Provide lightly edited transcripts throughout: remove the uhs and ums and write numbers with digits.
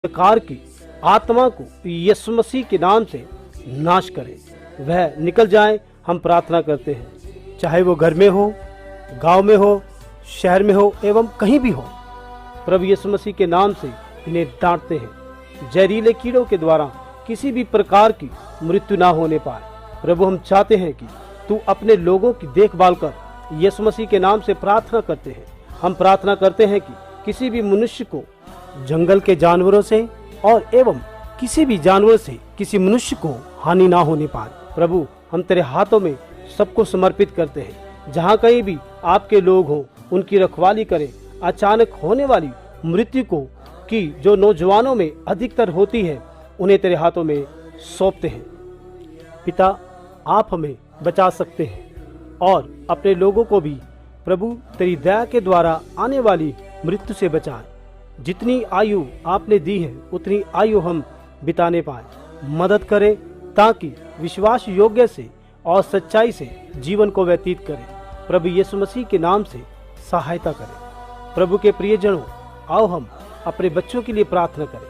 प्रकार की आत्मा को यीशु मसीह के नाम से नाश करे, वह निकल जाए। हम प्रार्थना करते हैं, चाहे वो घर में हो, गांव में हो, शहर में हो एवं कहीं भी हो। प्रभु यीशु मसीह के नाम से इन्हें डांटते हैं, जहरीले कीड़ों के द्वारा किसी भी प्रकार की मृत्यु ना होने पाए। प्रभु हम चाहते हैं कि तू अपने लोगों की देखभाल कर। यीशु मसीह के नाम से प्रार्थना करते हैं। हम प्रार्थना करते हैं कि किसी भी मनुष्य को जंगल के जानवरों से और एवं किसी भी जानवर से किसी मनुष्य को हानि ना होने पाए। प्रभु हम तेरे हाथों में सबको समर्पित करते हैं। जहाँ कहीं भी आपके लोग हों, उनकी रखवाली करें। अचानक होने वाली मृत्यु को की जो नौजवानों में अधिकतर होती है, उन्हें तेरे हाथों में सौंपते हैं। पिता, आप हमें बचा सकते हैं और अपने लोगों को भी प्रभु तेरी दया के द्वारा आने वाली मृत्यु से बचाएं। जितनी आयु आपने दी है उतनी आयु हम बिताने पाए। मदद करें ताकि विश्वास योग्य से और सच्चाई से जीवन को व्यतीत करें। प्रभु यीशु मसीह के नाम से सहायता करें। प्रभु के प्रियजनों, आओ हम अपने बच्चों के लिए प्रार्थना करें।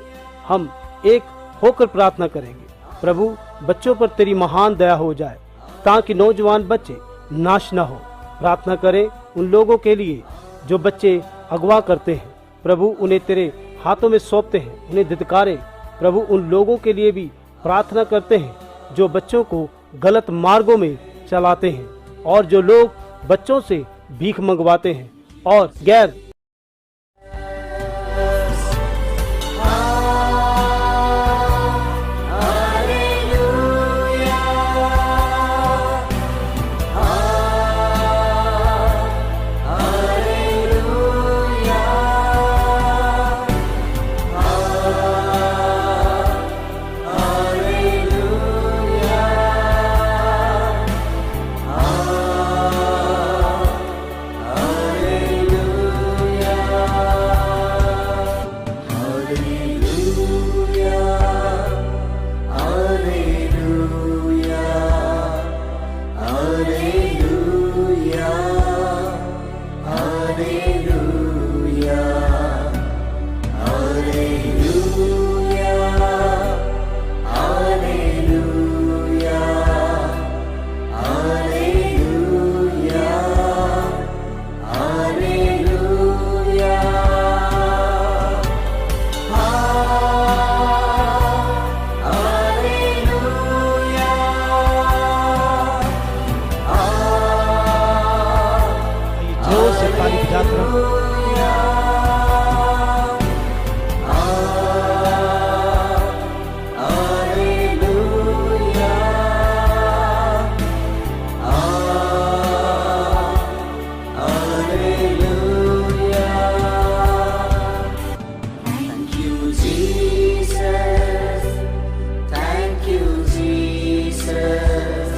हम एक होकर प्रार्थना करेंगे। प्रभु बच्चों पर तेरी महान दया हो जाए ताकि नौजवान बच्चे नाश न हो। प्रार्थना करें उन लोगों के लिए जो बच्चे अगवा करते हैं। प्रभु उन्हें तेरे हाथों में सौंपते हैं, उन्हें धिक्कारें। प्रभु उन लोगों के लिए भी प्रार्थना करते हैं जो बच्चों को गलत मार्गों में चलाते हैं और जो लोग बच्चों से भीख मंगवाते हैं और गैर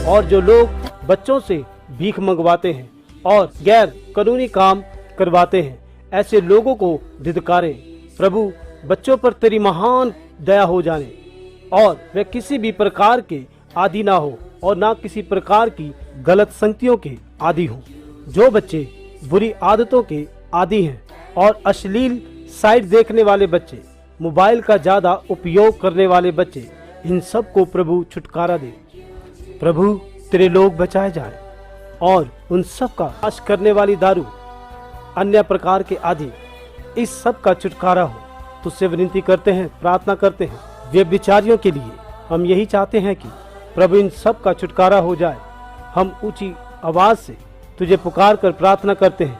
और जो लोग बच्चों से भीख मंगवाते हैं और गैर कानूनी काम करवाते हैं, ऐसे लोगों को धिक्कारें। प्रभु बच्चों पर तेरी महान दया हो जाने और वे किसी भी प्रकार के आदी ना हो और ना किसी प्रकार की गलत संगतियों के आदी हो। जो बच्चे बुरी आदतों के आदी हैं और अश्लील साइट देखने वाले बच्चे, मोबाइल का ज्यादा उपयोग करने वाले बच्चे, इन सब को प्रभु छुटकारा दे। प्रभु तेरे लोग बचाए जाएं और उन सब का नाश करने वाली दारू, अन्य प्रकार के आदि, इस सब का छुटकारा हो। तुझसे विनती करते हैं, प्रार्थना करते हैं व्यभिचारियों के लिए। हम यही चाहते हैं कि प्रभु इन सब का छुटकारा हो जाए। हम ऊंची आवाज से तुझे पुकार कर प्रार्थना करते हैं,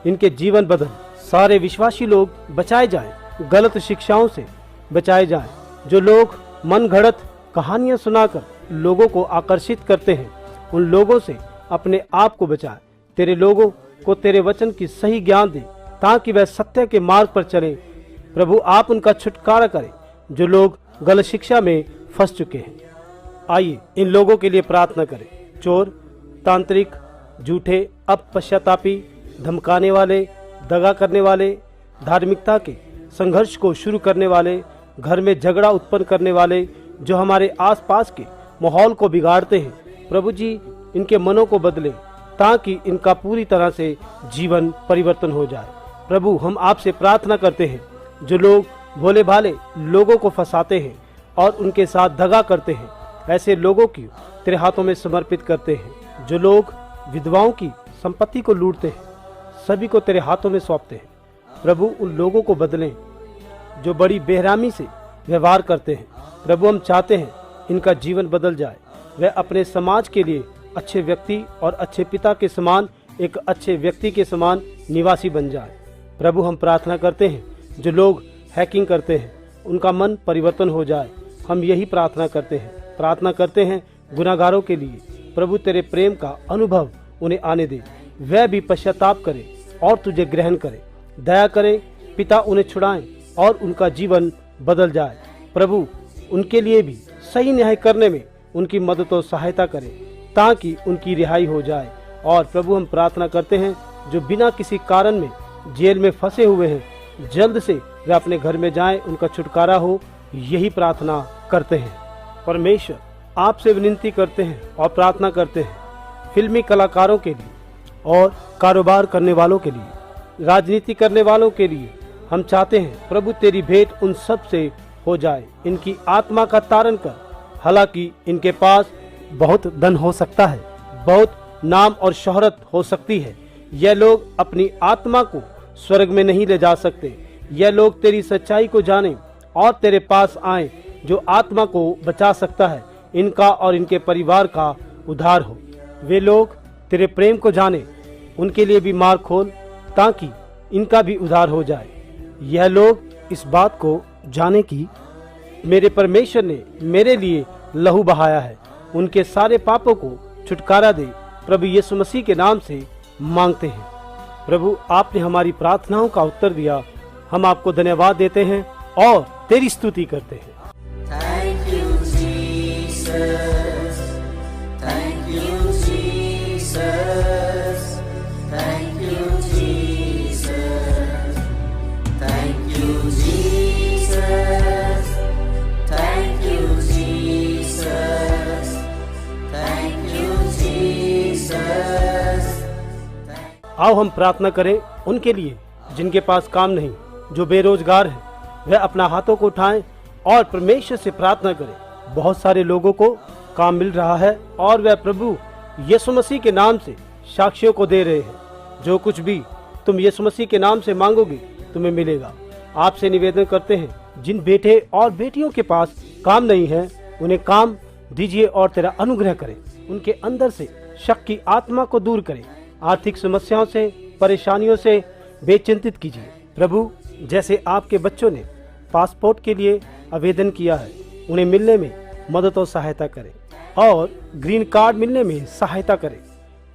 इनके जीवन बदल। सारे विश्वासी लोग बचाए जाएं, गलत शिक्षाओं से बचाए जाएं। जो लोग मन घड़त कहानियां सुनाकर लोगों को आकर्षित करते हैं, उन लोगों से अपने आप को बचाए। तेरे लोगों को तेरे वचन की सही ज्ञान दे ताकि वह सत्य के मार्ग पर चले। प्रभु आप उनका छुटकारा करें जो लोग गलत शिक्षा में फंस चुके हैं। आइए इन लोगों के लिए प्रार्थना करें। चोर, तांत्रिक, झूठे, अपश्चातापी, धमकाने वाले, दगा करने वाले, धार्मिकता के संघर्ष को शुरू करने वाले, घर में झगड़ा उत्पन्न करने वाले, जो हमारे आसपास के माहौल को बिगाड़ते हैं, प्रभु जी इनके मनों को बदले ताकि इनका पूरी तरह से जीवन परिवर्तन हो जाए। प्रभु हम आपसे प्रार्थना करते हैं, जो लोग भोले भाले लोगों को फंसाते हैं और उनके साथ दगा करते हैं, ऐसे लोगों की तेरे हाथों में समर्पित करते हैं। जो लोग विधवाओं की संपत्ति को लूटते हैं, सभी को तेरे हाथों में सौंपते हैं। प्रभु, उन लोगों को बदलें जो बड़ी बेरहमी से व्यवहार करते हैं। प्रभु, हम चाहते हैं इनका जीवन बदल जाए, वह अपने समाज के लिए अच्छे व्यक्ति और अच्छे पिता के समान, एक अच्छे व्यक्ति के समान निवासी बन जाए। प्रभु, हम प्रार्थना करते हैं जो लोग हैकिंग करते हैं उनका मन परिवर्तन हो जाए। हम यही प्रार्थना करते हैं गुनाहगारों के लिए। प्रभु, तेरे प्रेम का अनुभव उन्हें आने दे, वह भी पश्चाताप करे और तुझे ग्रहण करे। दया करे पिता, उन्हें छुड़ाएं और उनका जीवन बदल जाए। प्रभु, उनके लिए भी सही न्याय करने में उनकी मदद और सहायता करें ताकि उनकी रिहाई हो जाए। और प्रभु, हम प्रार्थना करते हैं जो बिना किसी कारण में जेल में फंसे हुए हैं, जल्द से वे अपने घर में जाएं, उनका छुटकारा हो, यही प्रार्थना करते हैं। परमेश्वर, आपसे विनती करते हैं और प्रार्थना करते हैं फिल्मी कलाकारों के लिए और कारोबार करने वालों के लिए, राजनीति करने वालों के लिए। हम चाहते हैं प्रभु तेरी भेंट उन सब से हो जाए, इनकी आत्मा का तारण कर। हालांकि इनके पास बहुत धन हो सकता है, बहुत नाम और शोहरत हो सकती है, यह लोग अपनी आत्मा को स्वर्ग में नहीं ले जा सकते। यह लोग तेरी सच्चाई को जाने और तेरे पास आए जो आत्मा को बचा सकता है, इनका और इनके परिवार का उद्धार हो। वे लोग तेरे प्रेम को जाने, उनके लिए भी मार्ग खोल ताकि इनका भी उद्धार हो जाए। यह लोग इस बात को जाने कि मेरे परमेश्वर ने मेरे लिए लहू बहाया है, उनके सारे पापों को छुटकारा दे। प्रभु यीशु मसीह के नाम से मांगते हैं। प्रभु, आपने हमारी प्रार्थनाओं का उत्तर दिया, हम आपको धन्यवाद देते हैं और तेरी स्तुति करते हैं। Thank you, Jesus. Thank you, Jesus. Thank you, Jesus. Thank you, Jesus. Thank you, Jesus. Thank you, Jesus. आओ हम प्रार्थना करें उनके लिए जिनके पास काम नहीं, जो बेरोजगार हैं, वह अपना हाथों को उठाएं और परमेश्वर से प्रार्थना करें। बहुत सारे लोगों को काम मिल रहा है और वह प्रभु यीशु मसीह के नाम से साक्षियों को दे रहे हैं। जो कुछ भी तुम यीशु मसीह के नाम से मांगोगे तुम्हें मिलेगा। आपसे निवेदन करते हैं जिन बेटे और बेटियों के पास काम नहीं है, उन्हें काम दीजिए और तेरा अनुग्रह करें। उनके अंदर से शक की आत्मा को दूर करें। आर्थिक समस्याओं से, परेशानियों से बेचिंतित कीजिए। प्रभु, जैसे आपके बच्चों ने पासपोर्ट के लिए आवेदन किया है, उन्हें मिलने में मदद और सहायता करें और ग्रीन कार्ड मिलने में सहायता करें,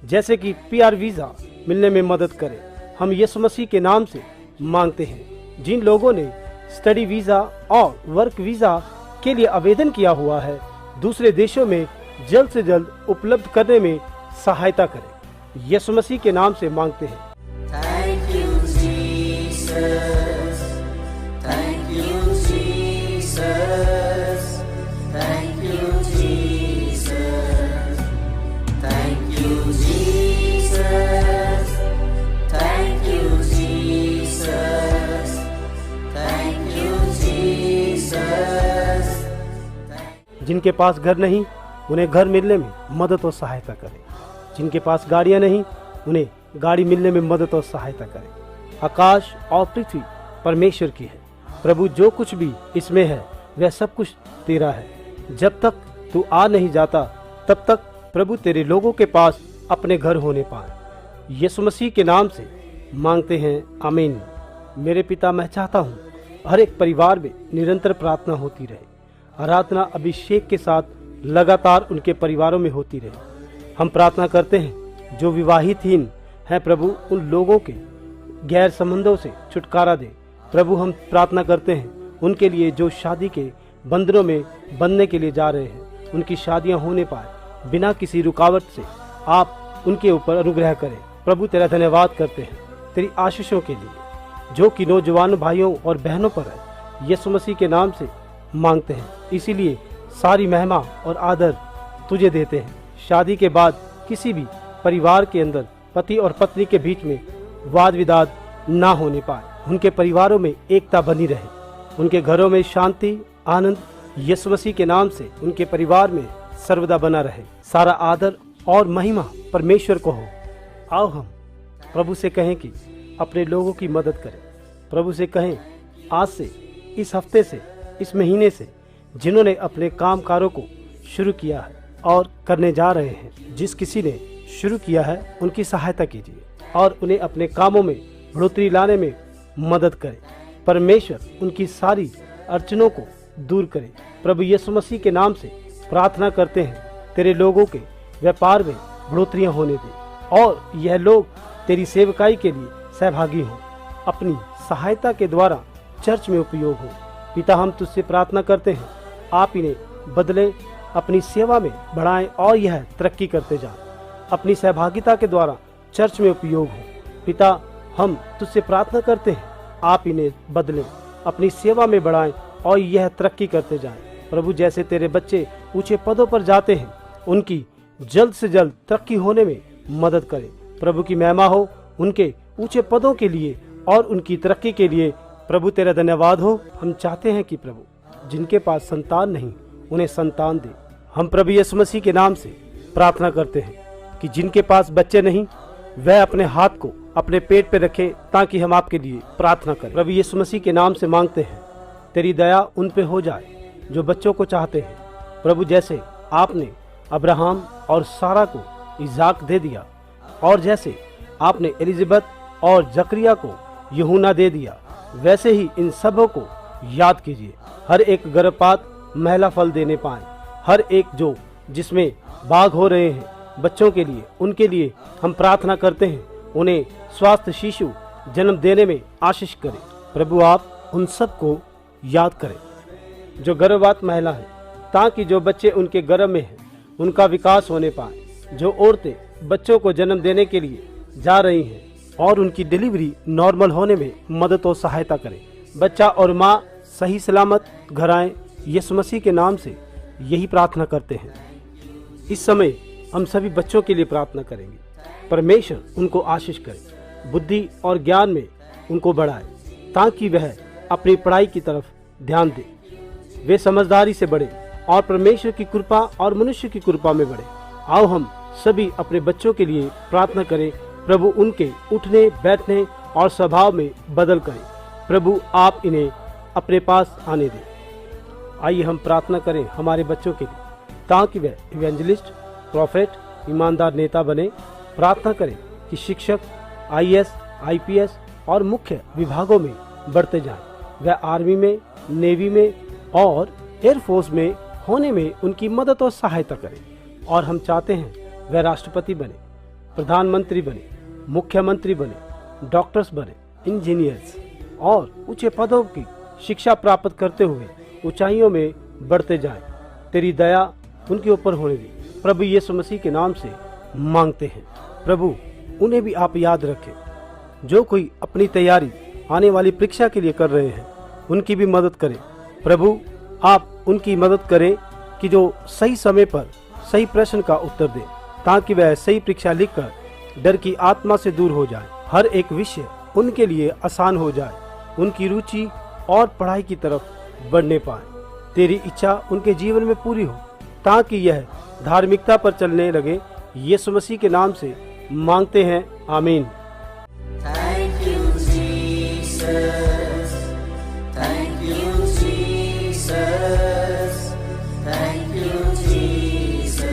जैसे कि PR वीज़ा मिलने में मदद करें। हम यीशु मसीह के नाम से मांगते हैं। जिन लोगों ने स्टडी वीज़ा और वर्क वीज़ा के लिए आवेदन किया हुआ है, दूसरे देशों में जल्द से जल्द उपलब्ध करने में सहायता करें। यीशु मसीह के नाम से मांगते हैं। Thank you, Jesus. Thank you, Jesus. Thank you, Jesus. Thank you, Jesus. Thank you, Jesus. Thank you, Jesus. जिनके पास घर नहीं, उन्हें घर मिलने में मदद और सहायता करें। जिनके पास गाड़ियां नहीं, उन्हें गाड़ी मिलने में मदद और सहायता करें। आकाश और पृथ्वी परमेश्वर की है। प्रभु, जो कुछ भी इसमें है वह सब कुछ तेरा है। जब तक तू आ नहीं जाता तब तक प्रभु तेरे लोगों के पास अपने घर होने पाए। यीशु मसीह के नाम से मांगते हैं, आमीन। मेरे पिता, मैं चाहता हूँ हर एक परिवार में निरंतर प्रार्थना होती रहे, आराधना अभिषेक के साथ लगातार उनके परिवारों में होती रहे। हम प्रार्थना करते हैं जो विवाहितहीन हैं, प्रभु उन लोगों के गैर संबंधों से छुटकारा दे। प्रभु, हम प्रार्थना करते हैं उनके लिए जो शादी के बंधनों में बंधने के लिए जा रहे हैं, उनकी शादियां होने पाए बिना किसी रुकावट से। आप उनके ऊपर अनुग्रह करें। प्रभु, तेरा धन्यवाद करते हैं तेरी आशीषों के लिए जो कि नौजवान भाइयों और बहनों पर है। यीशु मसीह के नाम से मांगते हैं, इसीलिए सारी महिमा और आदर तुझे देते हैं। शादी के बाद किसी भी परिवार के अंदर पति और पत्नी के बीच में वाद विवाद ना होने पाए, उनके परिवारों में एकता बनी रहे। उनके घरों में शांति, आनंद यीशु मसीह के नाम से उनके परिवार में सर्वदा बना रहे। सारा आदर और महिमा परमेश्वर को हो। आओ हम प्रभु से कहें कि अपने लोगों की मदद करें। प्रभु से कहें आज से, इस हफ्ते से, इस महीने से जिन्होंने अपने कामकारों को शुरू किया है और करने जा रहे हैं, जिस किसी ने शुरू किया है उनकी सहायता कीजिए और उन्हें अपने कामों में बढ़ोतरी लाने में मदद करें। परमेश्वर उनकी सारी अड़चनों को दूर करे। प्रभु यीशु मसीह के नाम से प्रार्थना करते हैं, तेरे लोगों के व्यापार में बढ़ोतरियां होने दे और यह लोग तेरी सेवकाई के लिए सहभागी हों, अपनी सहायता के द्वारा चर्च में उपयोग हो। पिता, हम तुझसे प्रार्थना करते हैं, आप इन्हें बदले, अपनी सेवा में बढ़ाएं और यह तरक्की करते जाएं, अपनी सहभागिता के द्वारा चर्च में उपयोग हो। पिता, हम तुझसे प्रार्थना करते हैं, आप इन्हें बदलें, अपनी सेवा में बढ़ाएं और यह तरक्की करते जाएं। प्रभु, जैसे तेरे बच्चे ऊंचे पदों पर जाते हैं, उनकी जल्द से जल्द तरक्की होने में मदद करें। प्रभु की महिमा हो उनके ऊंचे पदों के लिए और उनकी तरक्की के लिए। प्रभु, तेरा धन्यवाद हो। हम चाहते हैं कि प्रभु, जिनके पास संतान नहीं उन्हें संतान दे। हम प्रभु यीशु मसीह के नाम से प्रार्थना करते हैं कि जिनके पास बच्चे नहीं, वह अपने हाथ को अपने पेट पे रखे ताकि हम आपके लिए प्रार्थना करें। प्रभु यीशु मसीह के नाम से मांगते हैं, तेरी दया उन पे हो जाए जो बच्चों को चाहते हैं। प्रभु, जैसे आपने अब्राहम और सारा को इजाक दे दिया और जैसे आपने एलिजाबेथ और जकरिया को यूहन्ना दे दिया, वैसे ही इन सबों को याद कीजिए। हर एक गर्भपात महिला फल देने पाए, हर एक जो जिसमें बाघ हो रहे हैं बच्चों के लिए, उनके लिए हम प्रार्थना करते हैं, उन्हें स्वास्थ्य शिशु जन्म देने में आशीष करें। प्रभु, आप उन सब को याद करें जो गर्भवत महिला है, ताकि जो बच्चे उनके गर्भ में हैं उनका विकास होने पाए। जो औरतें बच्चों को जन्म देने के लिए जा रही हैं और उनकी डिलीवरी नॉर्मल होने में मदद और सहायता करें। बच्चा और माँ सही सलामत घर आए। यीशु मसीह के नाम से यही प्रार्थना करते हैं। इस समय हम सभी बच्चों के लिए प्रार्थना करेंगे। परमेश्वर उनको आशीष करे, बुद्धि और ज्ञान में उनको बढ़ाए, ताकि वह अपनी पढ़ाई की तरफ ध्यान दे, वे समझदारी से बढ़े और परमेश्वर की कृपा और मनुष्य की कृपा में बढ़े। आओ हम सभी अपने बच्चों के लिए प्रार्थना करें। प्रभु, उनके उठने बैठने और स्वभाव में बदल करें। प्रभु, आप इन्हें अपने पास आने दें। आइए हम प्रार्थना करें हमारे बच्चों के लिए, ताकि वे इवेंजलिस्ट, प्रॉफेट, ईमानदार नेता बने। प्रार्थना करें कि शिक्षक IAS, IPS और मुख्य विभागों में बढ़ते जाएं। वह आर्मी में, नेवी में और एयरफोर्स में होने में उनकी मदद और सहायता करें। और हम चाहते हैं वह राष्ट्रपति बने, प्रधानमंत्री बने, मुख्यमंत्री बने, डॉक्टर्स बने, इंजीनियर्स और ऊंचे पदों की शिक्षा प्राप्त करते हुए ऊंचाइयों में बढ़ते जाएं। तेरी दया उनके ऊपर होने दी। प्रभु यीशु मसीह के नाम से मांगते हैं। प्रभु, उन्हें भी आप याद रखें। जो कोई अपनी तैयारी आने वाली परीक्षा के लिए कर रहे हैं, उनकी भी मदद करें। प्रभु, आप उनकी मदद करें कि जो सही समय पर सही प्रश्न का उत्तर दें, ताकि वह सही परीक्षा लिखकर डर की आत्मा से दूर हो जाए। हर एक विषय उनके लिए आसान हो जाए, उनकी रुचि और पढ़ाई की तरफ बढ़ने पाए। तेरी इच्छा उनके जीवन में पूरी हो, ताकि यह धार्मिकता पर चलने लगे। यीशु मसीह के नाम से मांगते हैं, आमीन। Thank you, Jesus. Thank you, Jesus. Thank you, Jesus.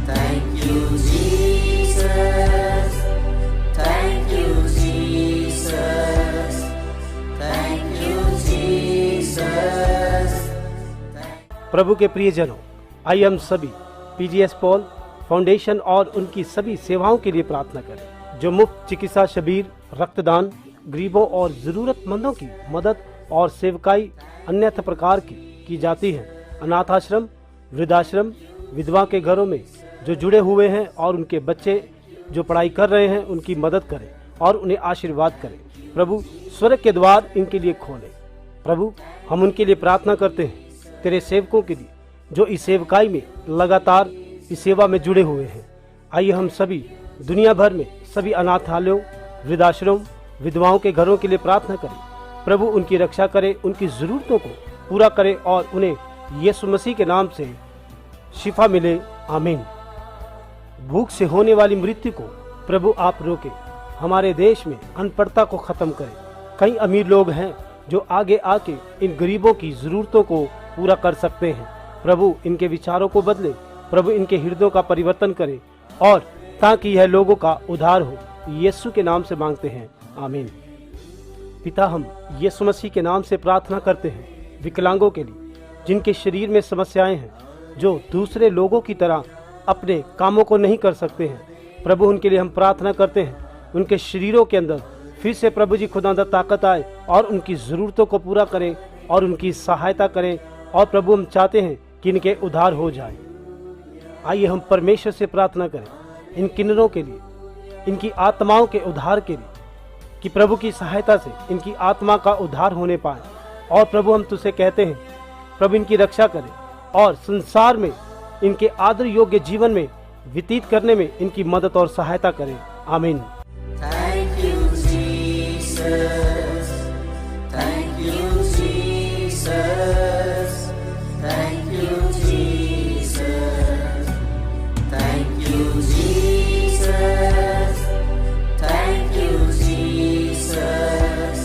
Thank you, Jesus. Thank you, Jesus. Thank you, Jesus. प्रभु के प्रियजनों, आइए हम सभी PGS पॉल फाउंडेशन और उनकी सभी सेवाओं के लिए प्रार्थना करें, जो मुफ्त चिकित्सा शिविर, रक्तदान, गरीबों और जरूरतमंदों की मदद और सेवकाई अन्यथा प्रकार की जाती है। अनाथ आश्रम, वृद्धाश्रम, विधवा के घरों में जो जुड़े हुए हैं और उनके बच्चे जो पढ़ाई कर रहे हैं, उनकी मदद करें और उन्हें आशीर्वाद करें। प्रभु, स्वर्ग के द्वार इनके लिए खोलें। प्रभु, हम उनके लिए प्रार्थना करते हैं, तेरे सेवकों के लिए जो इस सेवकाई में लगातार इस सेवा में जुड़े हुए हैं। आइए हम सभी दुनिया भर में सभी अनाथालयों, वृद्धाश्रम, विधवाओं के घरों के लिए प्रार्थना करें। प्रभु उनकी रक्षा करे, उनकी ज़रूरतों को पूरा करे और उन्हें यीशु मसीह के नाम से शिफा मिले। आमीन। भूख से होने वाली मृत्यु को प्रभु आप रोके, हमारे देश में अनपढ़ता को खत्म करें। कई अमीर लोग हैं जो आगे आके इन गरीबों की ज़रूरतों को पूरा कर सकते हैं। प्रभु इनके विचारों को बदले, प्रभु इनके हृदयों का परिवर्तन करे और ताकि यह लोगों का उद्धार हो। यीशु के नाम से मांगते हैं, आमीन। पिता, हम यीशु मसीह के नाम से प्रार्थना करते हैं विकलांगों के लिए, जिनके शरीर में समस्याएं हैं, जो दूसरे लोगों की तरह अपने कामों को नहीं कर सकते हैं। प्रभु उनके लिए हम प्रार्थना करते हैं, उनके शरीरों के अंदर फिर से प्रभु जी खुदावंद ताकत आए और उनकी ज़रूरतों को पूरा करें और उनकी सहायता करें। और प्रभु हम चाहते हैं कि इनके उद्धार हो जाए। आइए हम परमेश्वर से प्रार्थना करें इन किन्नरों के लिए, इनकी आत्माओं के उद्धार के लिए, कि प्रभु की सहायता से इनकी आत्मा का उद्धार होने पाए। और प्रभु हम तुझसे कहते हैं, प्रभु इनकी रक्षा करें और संसार में इनके आदर योग्य जीवन में व्यतीत करने में इनकी मदद और सहायता करें। आमीन। Thank you, Jesus. Thank you, Jesus. Thank you, Jesus. Thank you, Jesus. Thank you, Jesus.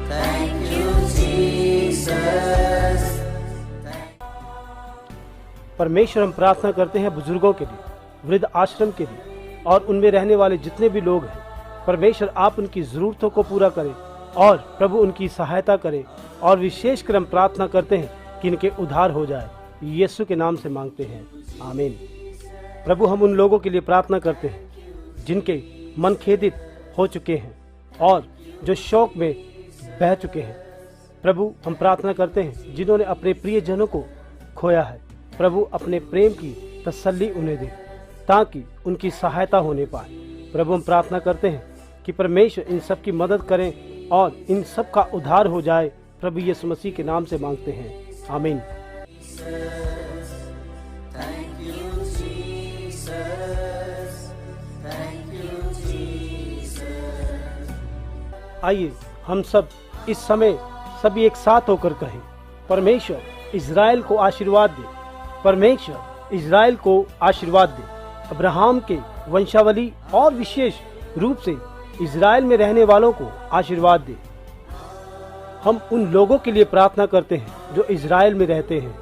Thank you, Jesus. परमेश्वर हम प्रार्थना करते हैं बुजुर्गों के लिए, वृद्ध आश्रम के लिए और उनमें रहने वाले जितने भी लोग हैं। परमेश्वर आप उनकी ज़रूरतों को पूरा करें और प्रभु उनकी सहायता करें। और विशेषकर हम प्रार्थना करते हैं कि इनके उद्धार हो जाए। यीशु के नाम से मांगते हैं, आमीन। प्रभु हम उन लोगों के लिए प्रार्थना करते हैं जिनके मन खेदित हो चुके हैं और जो शोक में बह चुके हैं। प्रभु हम प्रार्थना करते हैं जिन्होंने अपने प्रियजनों को खोया है। प्रभु अपने प्रेम की तसल्ली उन्हें दे ताकि उनकी सहायता होने पाए। प्रभु हम प्रार्थना करते हैं कि परमेश्वर इन सब की मदद करें और इन सब का उद्धार हो जाए। प्रभु यीशु मसीह के नाम से मांगते हैं, आमीन। Thank you, Jesus. Thank you, Jesus. आइए हम सब इस समय सभी एक साथ होकर कहें, परमेश्वर इज़राइल को आशीर्वाद दे, परमेश्वर इज़राइल को आशीर्वाद दे। अब्राहम के वंशावली और विशेष रूप से इज़राइल में रहने वालों को आशीर्वाद दे। हम उन लोगों के लिए प्रार्थना करते हैं जो इज़राइल में रहते हैं।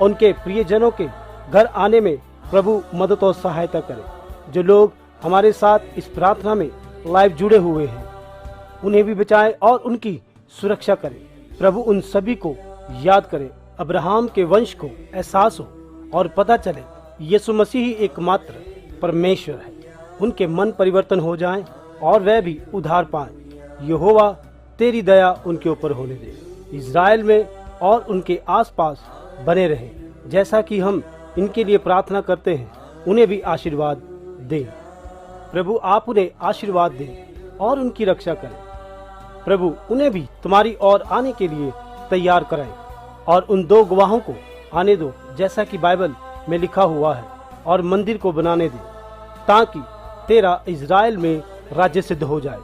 उनके प्रियजनों के घर आने में प्रभु मदद और सहायता करें। जो लोग हमारे साथ इस प्रार्थना में लाइव जुड़े हुए हैं, उन्हें भी बचाएं और उनकी सुरक्षा करें। प्रभु उन सभी को याद करें। अब्राहम के वंश को एहसास हो और पता चले यीशु मसीह ही एकमात्र परमेश्वर है। उनके मन परिवर्तन हो जाएं और वह भी उद्धार पाएं। यहोवा तेरी दया उनके ऊपर होने दे, इज़राइल में और उनके आसपास बने रहें। जैसा कि हम इनके लिए प्रार्थना करते हैं, उन्हें भी आशीर्वाद दें। प्रभु आप उन्हें आशीर्वाद दें और उनकी रक्षा करें। प्रभु उन्हें भी तुम्हारी ओर आने के लिए तैयार कराएं और उन दो गवाहों को आने दो जैसा कि बाइबल में लिखा हुआ है, और मंदिर को बनाने दे ताकि तेरा इज़राइल में राज्य सिद्ध हो जाए।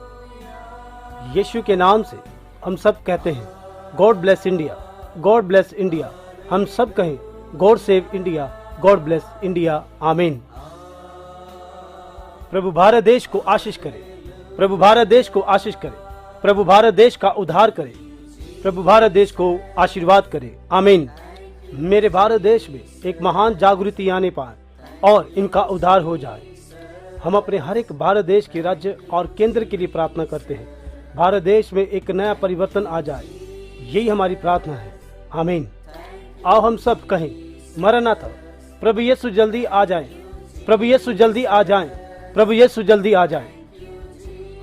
यीशु के नाम से हम सब कहते हैं, God bless India, God bless India. हम सब कहें, God save India, God bless India, आमीन। प्रभु भारत देश को आशीष करे, प्रभु भारत देश को आशीष करे, प्रभु भारत देश का उद्धार करे, प्रभु भारत देश को आशीर्वाद करे, आमीन। मेरे भारत देश में एक महान जागृति आने पाए और इनका उद्धार हो जाए। हम अपने हर एक भारत देश के राज्य और केंद्र के लिए प्रार्थना करते हैं। भारत देश में एक नया परिवर्तन आ जाए, यही हमारी प्रार्थना है, आमीन। आओ हम सब कहें, मरनाथा, प्रभु यीशु जल्दी आ जाए, प्रभु यीशु जल्दी आ जाए, प्रभु यीशु जल्दी आ जाए।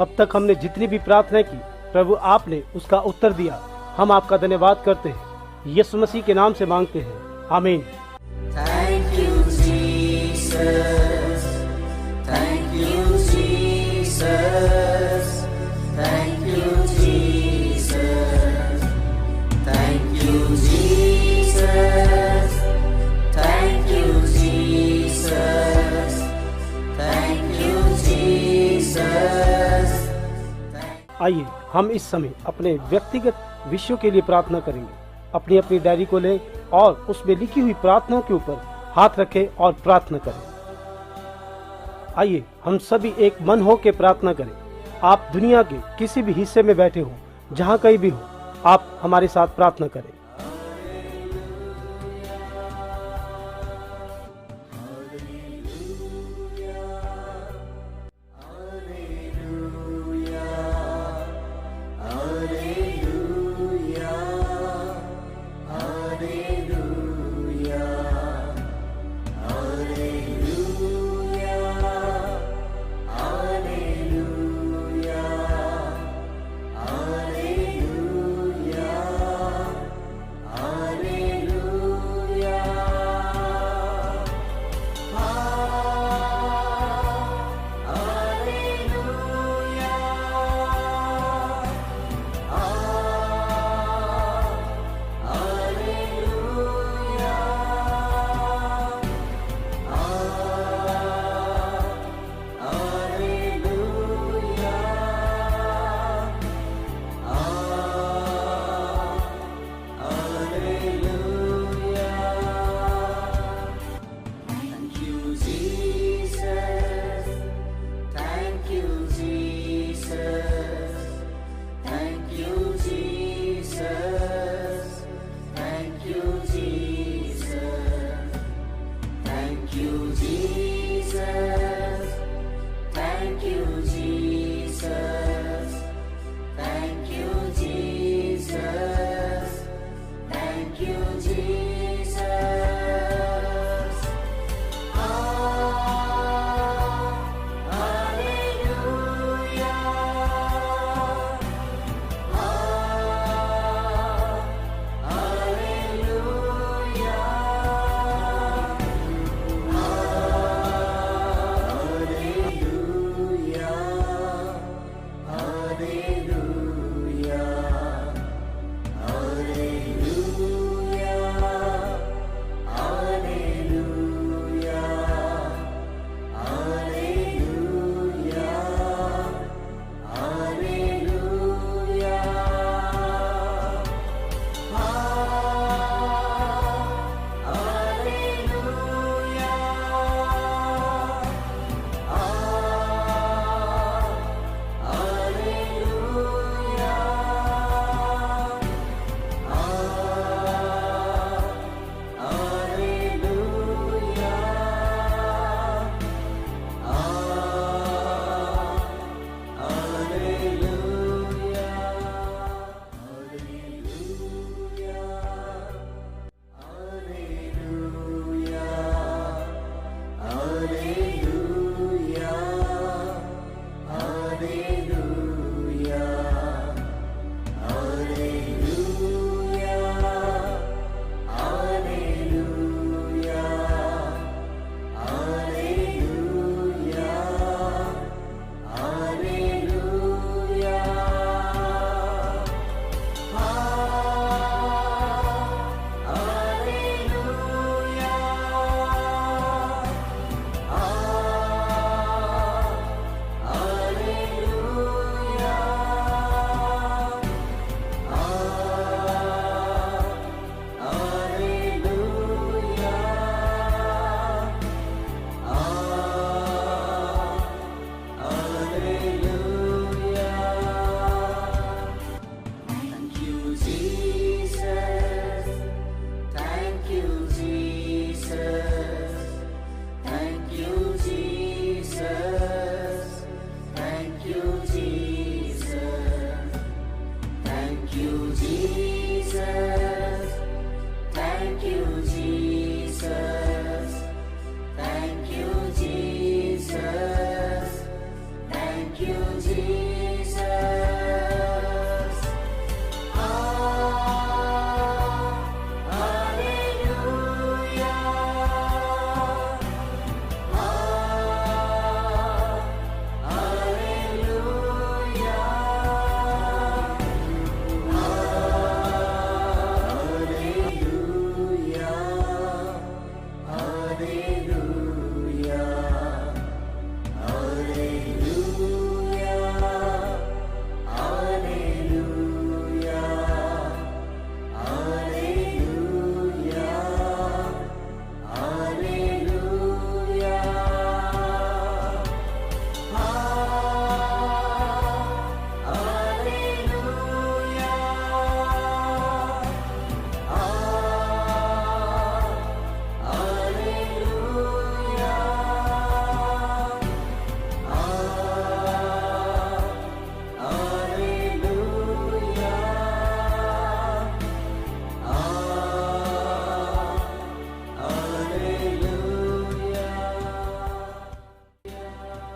अब तक हमने जितनी भी प्रार्थना की, प्रभु आपने उसका उत्तर दिया। हम आपका धन्यवाद करते हैं, यीशु मसीह के नाम से मांगते हैं, आमीन। Thank you, Jesus. Thank you, Jesus. Thank you, Jesus. Thank you, Jesus. Thank you, Jesus. Thank you, Jesus. आइए हम इस समय अपने व्यक्तिगत विषयों के लिए प्रार्थना करेंगे। अपनी अपनी डायरी को लें और उसमें लिखी हुई प्रार्थनाओं के ऊपर हाथ रखें और प्रार्थना करें। आइए हम सभी एक मन हो के प्रार्थना करें। आप दुनिया के किसी भी हिस्से में बैठे हो, जहाँ कहीं भी हो, आप हमारे साथ प्रार्थना करें।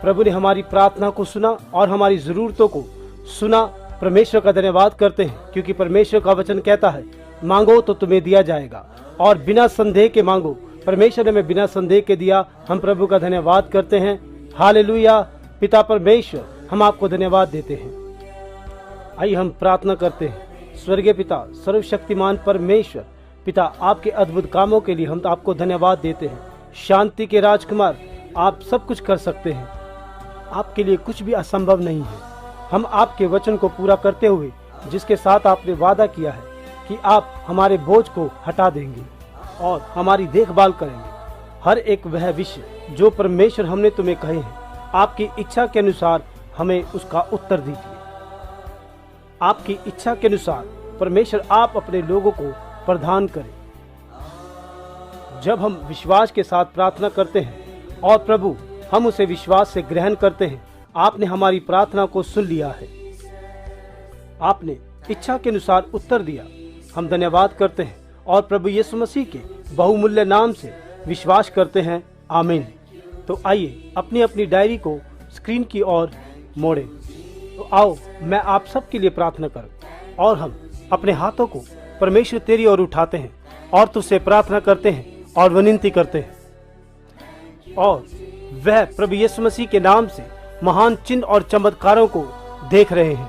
प्रभु ने हमारी प्रार्थना को सुना और हमारी ज़रूरतों को सुना। परमेश्वर का धन्यवाद करते हैं, क्योंकि परमेश्वर का वचन कहता है, मांगो तो तुम्हें दिया जाएगा, और बिना संदेह के मांगो। परमेश्वर ने हमें बिना संदेह के दिया। हम प्रभु का धन्यवाद करते हैं। हालेलुया। पिता परमेश्वर, हम आपको धन्यवाद देते हैं। आइए हम प्रार्थना करते हैं। स्वर्गीय पिता, सर्वशक्तिमान परमेश्वर पिता, आपके अद्भुत कामों के लिए हम आपको धन्यवाद देते हैं। शांति के राजकुमार, आप सब कुछ कर सकते हैं, आपके लिए कुछ भी असंभव नहीं है। हम आपके वचन को पूरा करते हुए, जिसके साथ आपने वादा किया है कि आप हमारे बोझ को हटा देंगे और हमारी देखभाल करेंगे, हर एक वह विषय जो परमेश्वर हमने तुम्हें कहे हैं, आपकी इच्छा के अनुसार हमें उसका उत्तर दीजिए। आपकी इच्छा के अनुसार परमेश्वर आप अपने लोगों को प्रदान करें। जब हम विश्वास के साथ प्रार्थना करते हैं और प्रभु हम उसे विश्वास से ग्रहण करते हैं, आपने हमारी प्रार्थना को सुन लिया है, आपने इच्छा के अनुसार उत्तर दिया। हम धन्यवाद करते हैं और प्रभु यीशु मसीह के बहुमूल्य नाम से विश्वास करते हैं। आमीन। तो आइए अपनी अपनी डायरी को स्क्रीन की ओर मोड़े। तो आओ मैं आप सब के लिए प्रार्थना करूं और हम अपने हाथों को परमेश्वर तेरी ओर उठाते हैं और तुझसे प्रार्थना करते हैं और विनती करते हैं, और वह प्रभु यीशु मसीह के नाम से महान चिन्ह और चमत्कारों को देख रहे हैं।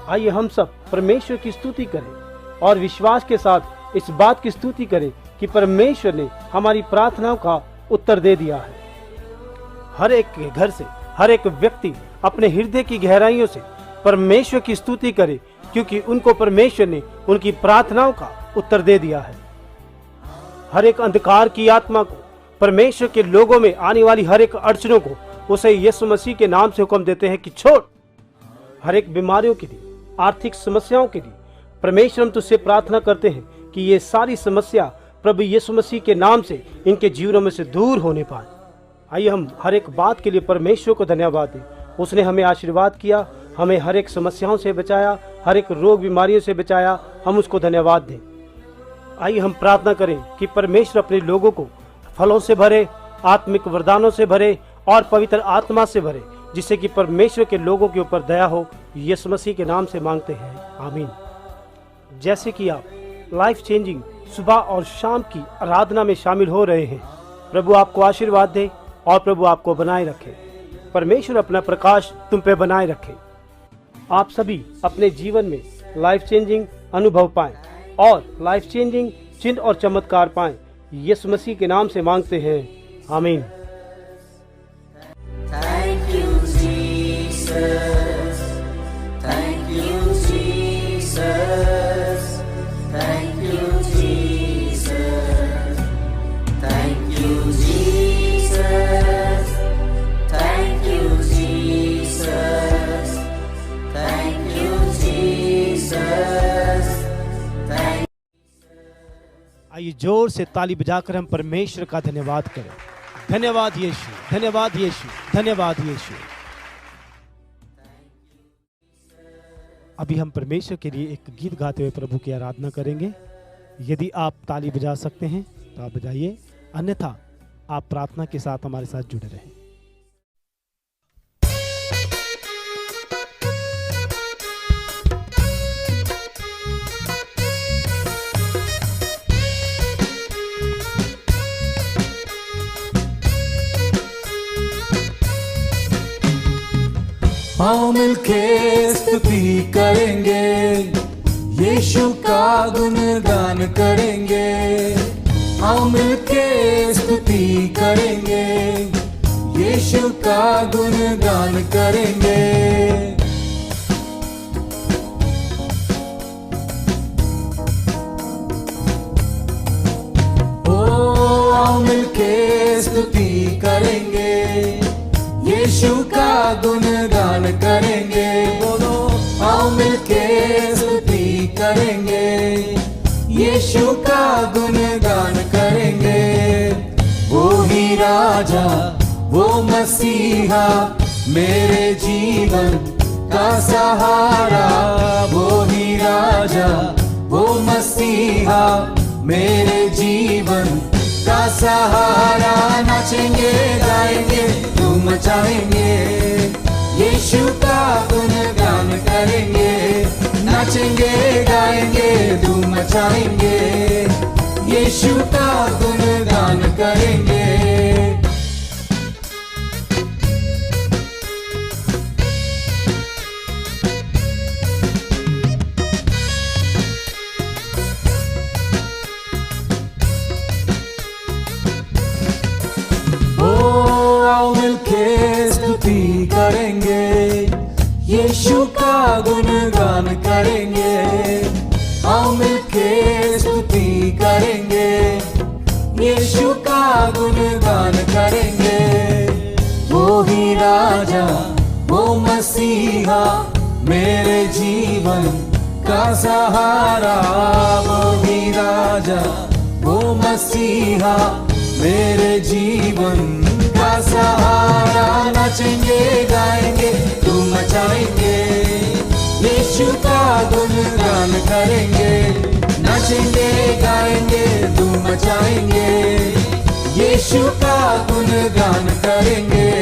आइए हम सब परमेश्वर की स्तुति करें और विश्वास के साथ इस बात की स्तुति करें कि परमेश्वर ने हमारी प्रार्थनाओं का उत्तर दे दिया है। हर एक के घर से हर एक व्यक्ति अपने हृदय की गहराइयों से परमेश्वर की स्तुति करे, क्योंकि उनको परमेश्वर ने उनकी प्रार्थनाओं का उत्तर दे दिया है। हर एक अंधकार की आत्मा को, परमेश्वर के लोगों में आने वाली हर एक अड़चनों को उसे यीशु मसीह के नाम से हुक्म देते हैं कि छोड़। हर एक बीमारियों के लिए, आर्थिक समस्याओं के लिए परमेश्वर हम तुझसे प्रार्थना करते हैं कि ये सारी समस्या प्रभु यीशु मसीह के नाम से इनके जीवनों में से दूर होने पाए। आइए हम हर एक बात के लिए परमेश्वर को धन्यवाद दें। उसने हमें आशीर्वाद किया, हमें हर एक समस्याओं से बचाया, हर एक रोग बीमारियों से बचाया। हम उसको धन्यवाद दें। आइए हम प्रार्थना करें कि परमेश्वर अपने लोगों को फलों से भरे, आत्मिक वरदानों से भरे और पवित्र आत्मा से भरे, जिससे कि परमेश्वर के लोगों के ऊपर दया हो। यीशु मसीह के नाम से मांगते हैं, आमीन। जैसे कि आप लाइफ चेंजिंग सुबह और शाम की आराधना में शामिल हो रहे हैं, प्रभु आपको आशीर्वाद दे और प्रभु आपको बनाए रखे। परमेश्वर अपना प्रकाश तुम पे बनाए रखे। आप सभी अपने जीवन में लाइफ चेंजिंग अनुभव पाएं और लाइफ चेंजिंग चिन्ह और चमत्कार पाएं। यीशु मसीह के नाम से मांगते हैं, आमीन। Thank you, Jesus. Thank you, Jesus. Thank you, Jesus. Thank you, Jesus. Thank you, Jesus. Thank you, Jesus. Thank आइए जोर से ताली बजाकर हम परमेश्वर का धन्यवाद करें। धन्यवाद यीशु, धन्यवाद यीशु, धन्यवाद यीशु। अभी हम परमेश्वर के लिए एक गीत गाते हुए प्रभु की आराधना करेंगे। यदि आप ताली बजा सकते हैं तो आप बजाइए, अन्यथा आप प्रार्थना के साथ हमारे साथ जुड़े रहें। आओ मिलके स्तुति करेंगे, यीशु का गुणगान करेंगे। आओ मिलके स्तुति करेंगे, यीशु का गुणगान करेंगे। ओ आओ मिलके स्तुति करेंगे, यीशु का गुणगान करेंगे। बोलो, आओ मिलके स्तुति करेंगे, यीशु का गुणगान करेंगे। वो ही राजा, वो मसीहा, मेरे जीवन का सहारा। वो ही राजा, वो मसीहा, मेरे जीवन का सहारा, नाचेंगे गाएंगे धूम मचाएंगे, यीशु का गुणगान करेंगे, नाचेंगे गाएंगे धूम मचाएंगे, यीशु का गुणगान करेंगे। आओ मिलके स्तुति करेंगे, यीशु का गुणगान करेंगे, आओ मिलके स्तुति करेंगे, यीशु का गुणगान करेंगे। वो ही राजा, वो मसीहा, मेरे जीवन का सहारा, वो ही राजा, वो मसीहा, मेरे जीवन का सहारा, नाचेंगे गाएंगे धूम मचाएंगे, यीशु का गुणगान करेंगे, नाचेंगे गाएंगे धूम मचाएंगे, यीशु का गुणगान करेंगे।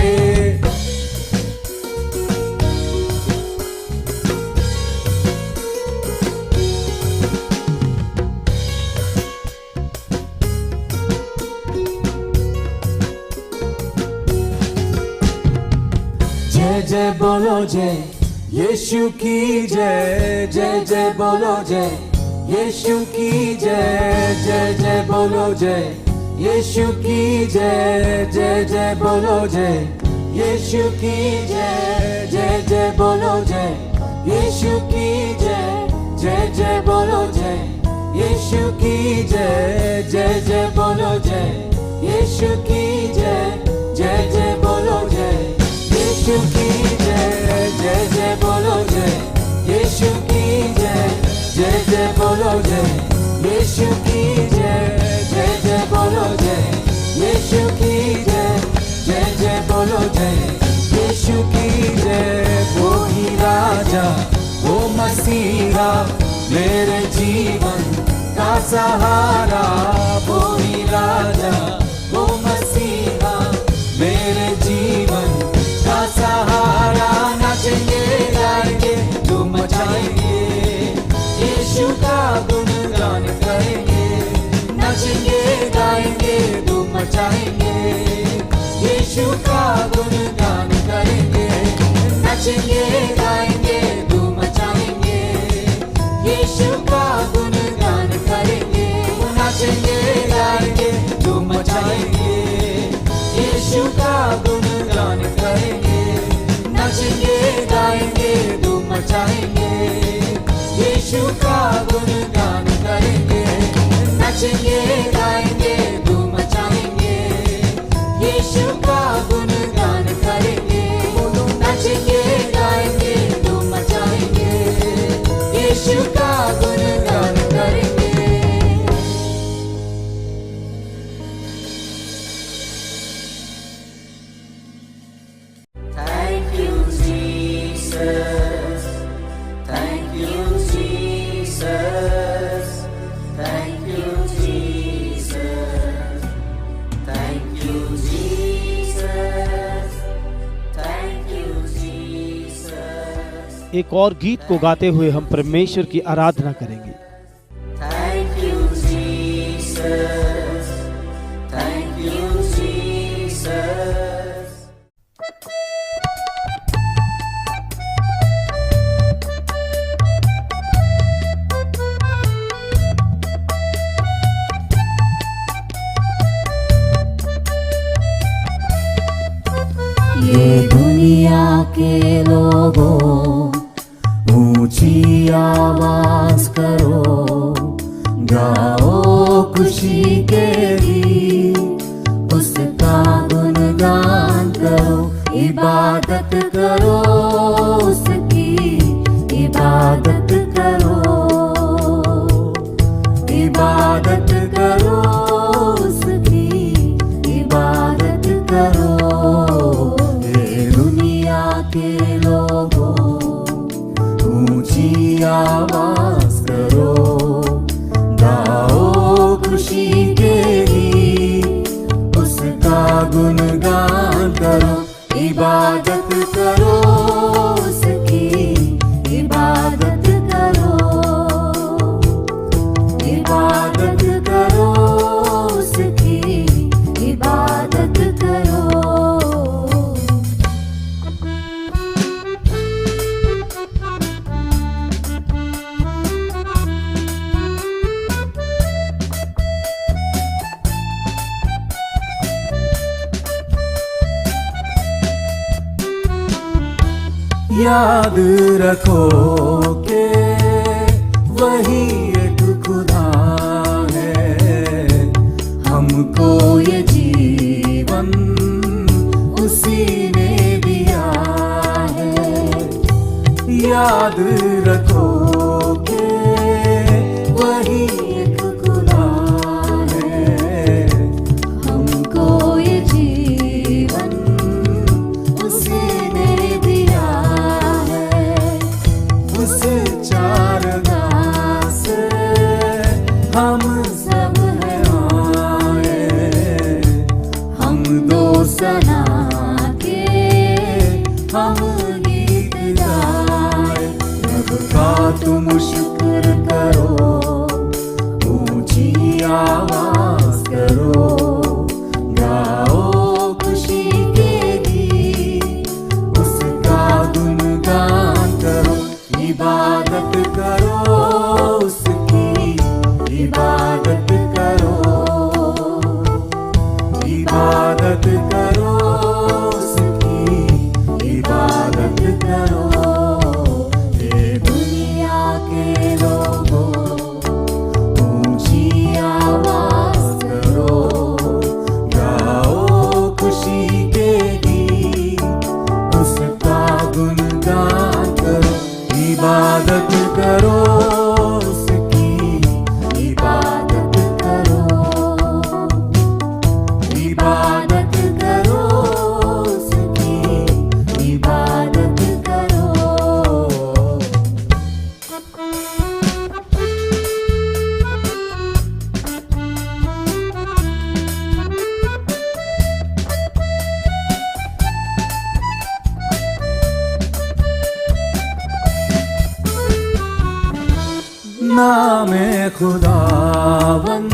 जय जय बोलो जय यीशु की जय, जय जय बोलो जय यीशु की जय, जय जय बोलो जय यीशु की जय, जय जय बोलो जय यीशु की जय, जय जय बोलो जय यीशु की जय, जय जय बोलो जय यीशु की जय, जय जय बोलो जय यीशु की जय, जय जय बोलो जय यीशु की जय, जय जय बोलो जय यीशु की जय, जय जय बोलो जय यीशु की जय, जय जय बोलो जय यीशु की जय, जय जय बोलो जय यीशु की जय। वो ही राजा, वो मसीहा, मेरे जीवन का सहारा, वो ही राजा, वो मसीहा, मेरे जीवन का सहारा, नाचेंगे गाएंगे धूम मचाएंगे, यीशु का गुणगान करेंगे, नाचेंगे गाएंगे धूम मचाएंगे, यीशु का गुणगान करेंगे, नाचेंगे गाएंगे धूम मचाएंगे, यीशु का गुणगान करेंगे, नाचेंगे गाएंगे धूम मचाएंगे, यीशु का गुणगान करेंगे, नाचेंगे गाएंगे धूम मचाएंगे, यीशु का गुणगान करेंगे, नाचेंगे गाएंगे धूम मचाएंगे, यीशु का गुणगान करेंगे, नाचेंगे गाएंगे धूम मचाएंगे, यीशु का गुणगान करेंगे। Thank you, Jesus. Thank you, Jesus. Thank you, Jesus. Thank you, Jesus. Thank you, Jesus. एक और गीत को गाते हुए हम परमेश्वर की आराधना करेंगे। Thank you, Jesus. Thank you, Jesus. ये दुनिया के लोगों ऊंची आवाज करो, गाओ खुशी के गीत, उसका गुणगान करो, इबादत करो उसकी, इबादत करो, इबादत करो उसकी, इबादत करो। ये दुनिया के लोगों ऊंची आवाज करो, गाओ खुशी के याद रखो के वही एक खुदा है, हमको ये जीवन उसी ने दिया है। याद रखो के वही एक खुदा है, हमको ये जीवन उसी ने दिया है। उस चारगाह से हम सब हैं आए, हम दो सना के हम गीत गाए। रब का तुम शुक्र करो, ऊंची आवाज करो, गाओ खुशी के गीत, उसका गुणगान करो। इबादत करो उसकी, इबादत करो, इबादत करो उसकी, इबादत करो। ये दुनिया के लोगों, ऊंची आवाज करो, गाओ खुशी के गीत, उसका गुणगान करो। इबादत करो उसकी, इबादत करो, इबादत करो उसकी, इबादत करो। नामे खुदावन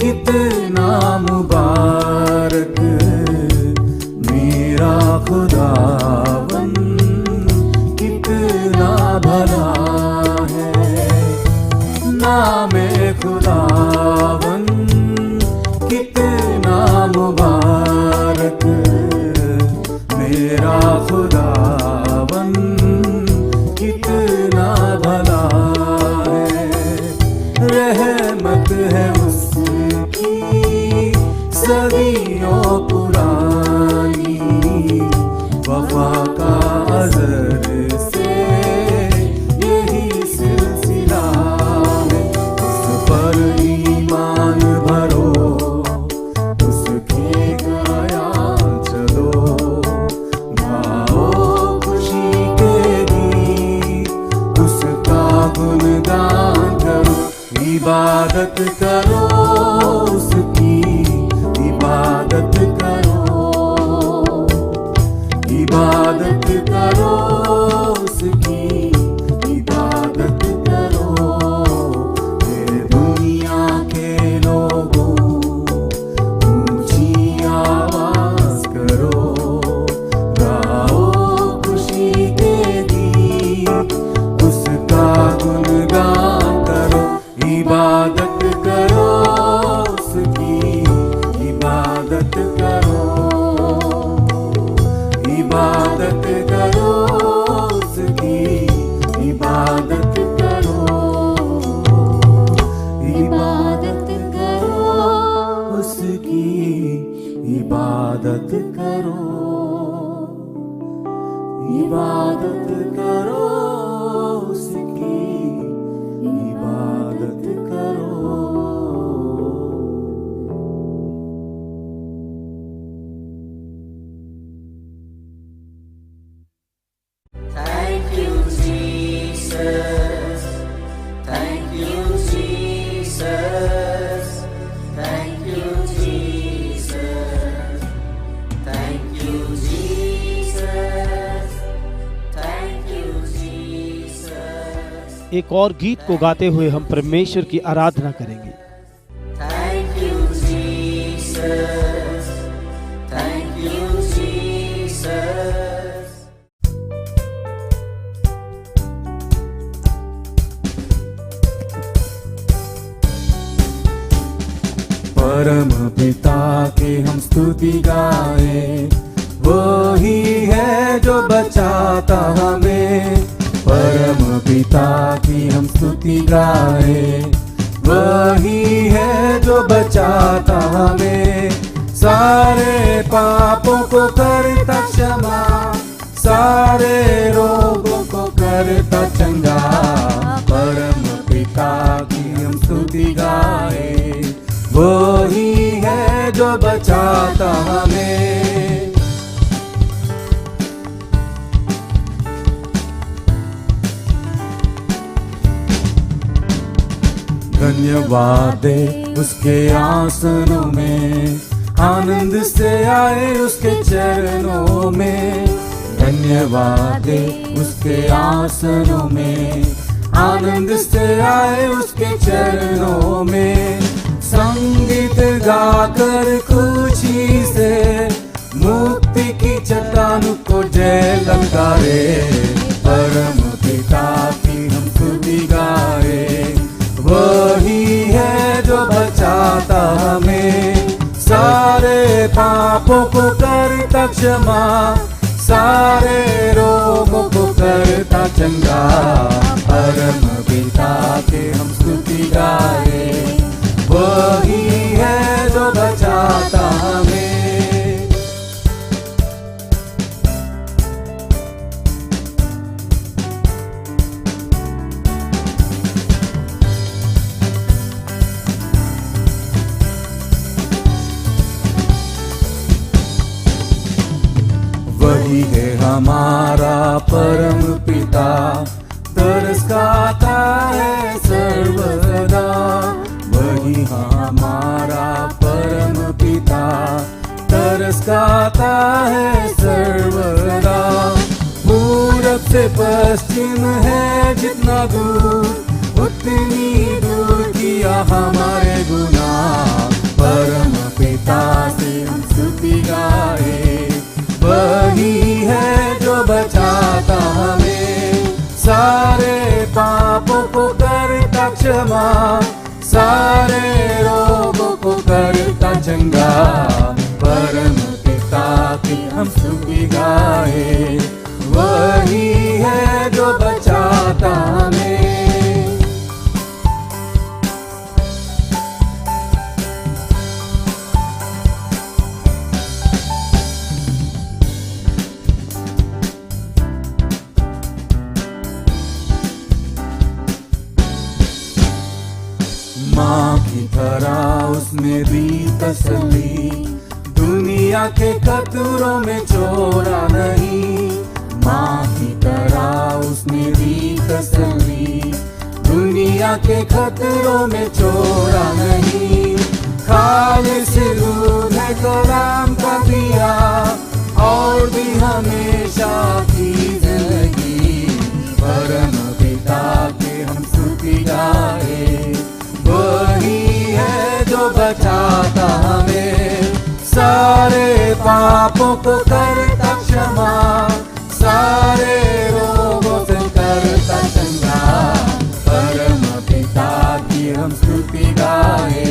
कितना मुबारक, मेरा खुदावन कितना भला है। नामे खुदावन कितना मुबारक, मेरा खुदावन कितना भला है। रहमत है उसकी सदियों पुरानी, वफा का अज़र से यही सिलसिला है। उस पर ईमान भरो, उसके गाया चलो, गाओ खुशी के गीत, उसका गुणगान करो। इबादत करो उसकी, इबादत करो, इबादत करो उसकी, इबादत करो। ये दुनिया के लोगों, ऊंची आवाज करो, गाओ खुशी के गीत, उसका गुणगान करो। इबादत करो उसकी, इबादत करो, इबादत करो उसकी, इबादत करो, इबादत करो उसकी, इबादत करो, इबादत करो उसकी, इबादत करो। Thank you, Jesus. Thank you, Jesus. Thank you, Jesus. Thank you, Jesus. Thank you, Jesus. एक और गीत को गाते हुए हम परमेश्वर की आराधना करेंगे। Thank you, Jesus. Thank you, Jesus. परम पिता के हम स्तुति गाए, वही है जो बचाता हमें। परम पिता की हम स्तुति गाए, वही है जो बचाता हमें। सारे पापों को करता क्षमा, सारे रोगों को करता चंगा। परम पिता की हम स्तुति गाए, वही है जो बचाता हमें। धन्यवाद दे उसके आसनों में, आनंद से आए उसके चरणों में। धन्यवाद दे उसके आसनों में, आनंद से आए उसके चरणों में। संगीत गाकर खुशी से मुक्ति की चट्टान को जय ललकारे। परम पिता की हम स्तुति गाए, वही है जो बचाता हमें। सारे पापों को करता क्षमा, सारे रोगों को करता चंगा। परम पिता के हम स्तुति गाए, वही है जो बचाता हमें। वही है हमारा परम पिता, तरस खाता है सर्वदा। वही हमारा परम पिता, तरस खाता है सर्वदा। पूरब से पश्चिम है जितना दूर, उतनी दूर किया हमारे गुनाह। परम पिता से हम स्तुति गाए, वही है जो बचाता हमें। सारे पापों को करता क्षमा, सारे रोगों को करता चंगा। परम पिता की हम स्तुति गाए, वही है जो बचाता हमें। माँ की तरह उसमें दी तसल्ली, दुनिया के खतरों में छोड़ा नहीं। माँ की तरह उसने दी तसल्ली, दुनिया के खतरों में छोड़ा नहीं। खालिस दूध है कलाम का दिया, और भी हमेशा की जिंदगी। परम पिता के हम स्तुति गाए, वही है जो बचाता हमें। सारे पापों को करता क्षमा, सारे रोगों से करता चंगा। परम पिता की हम स्तुति गाए,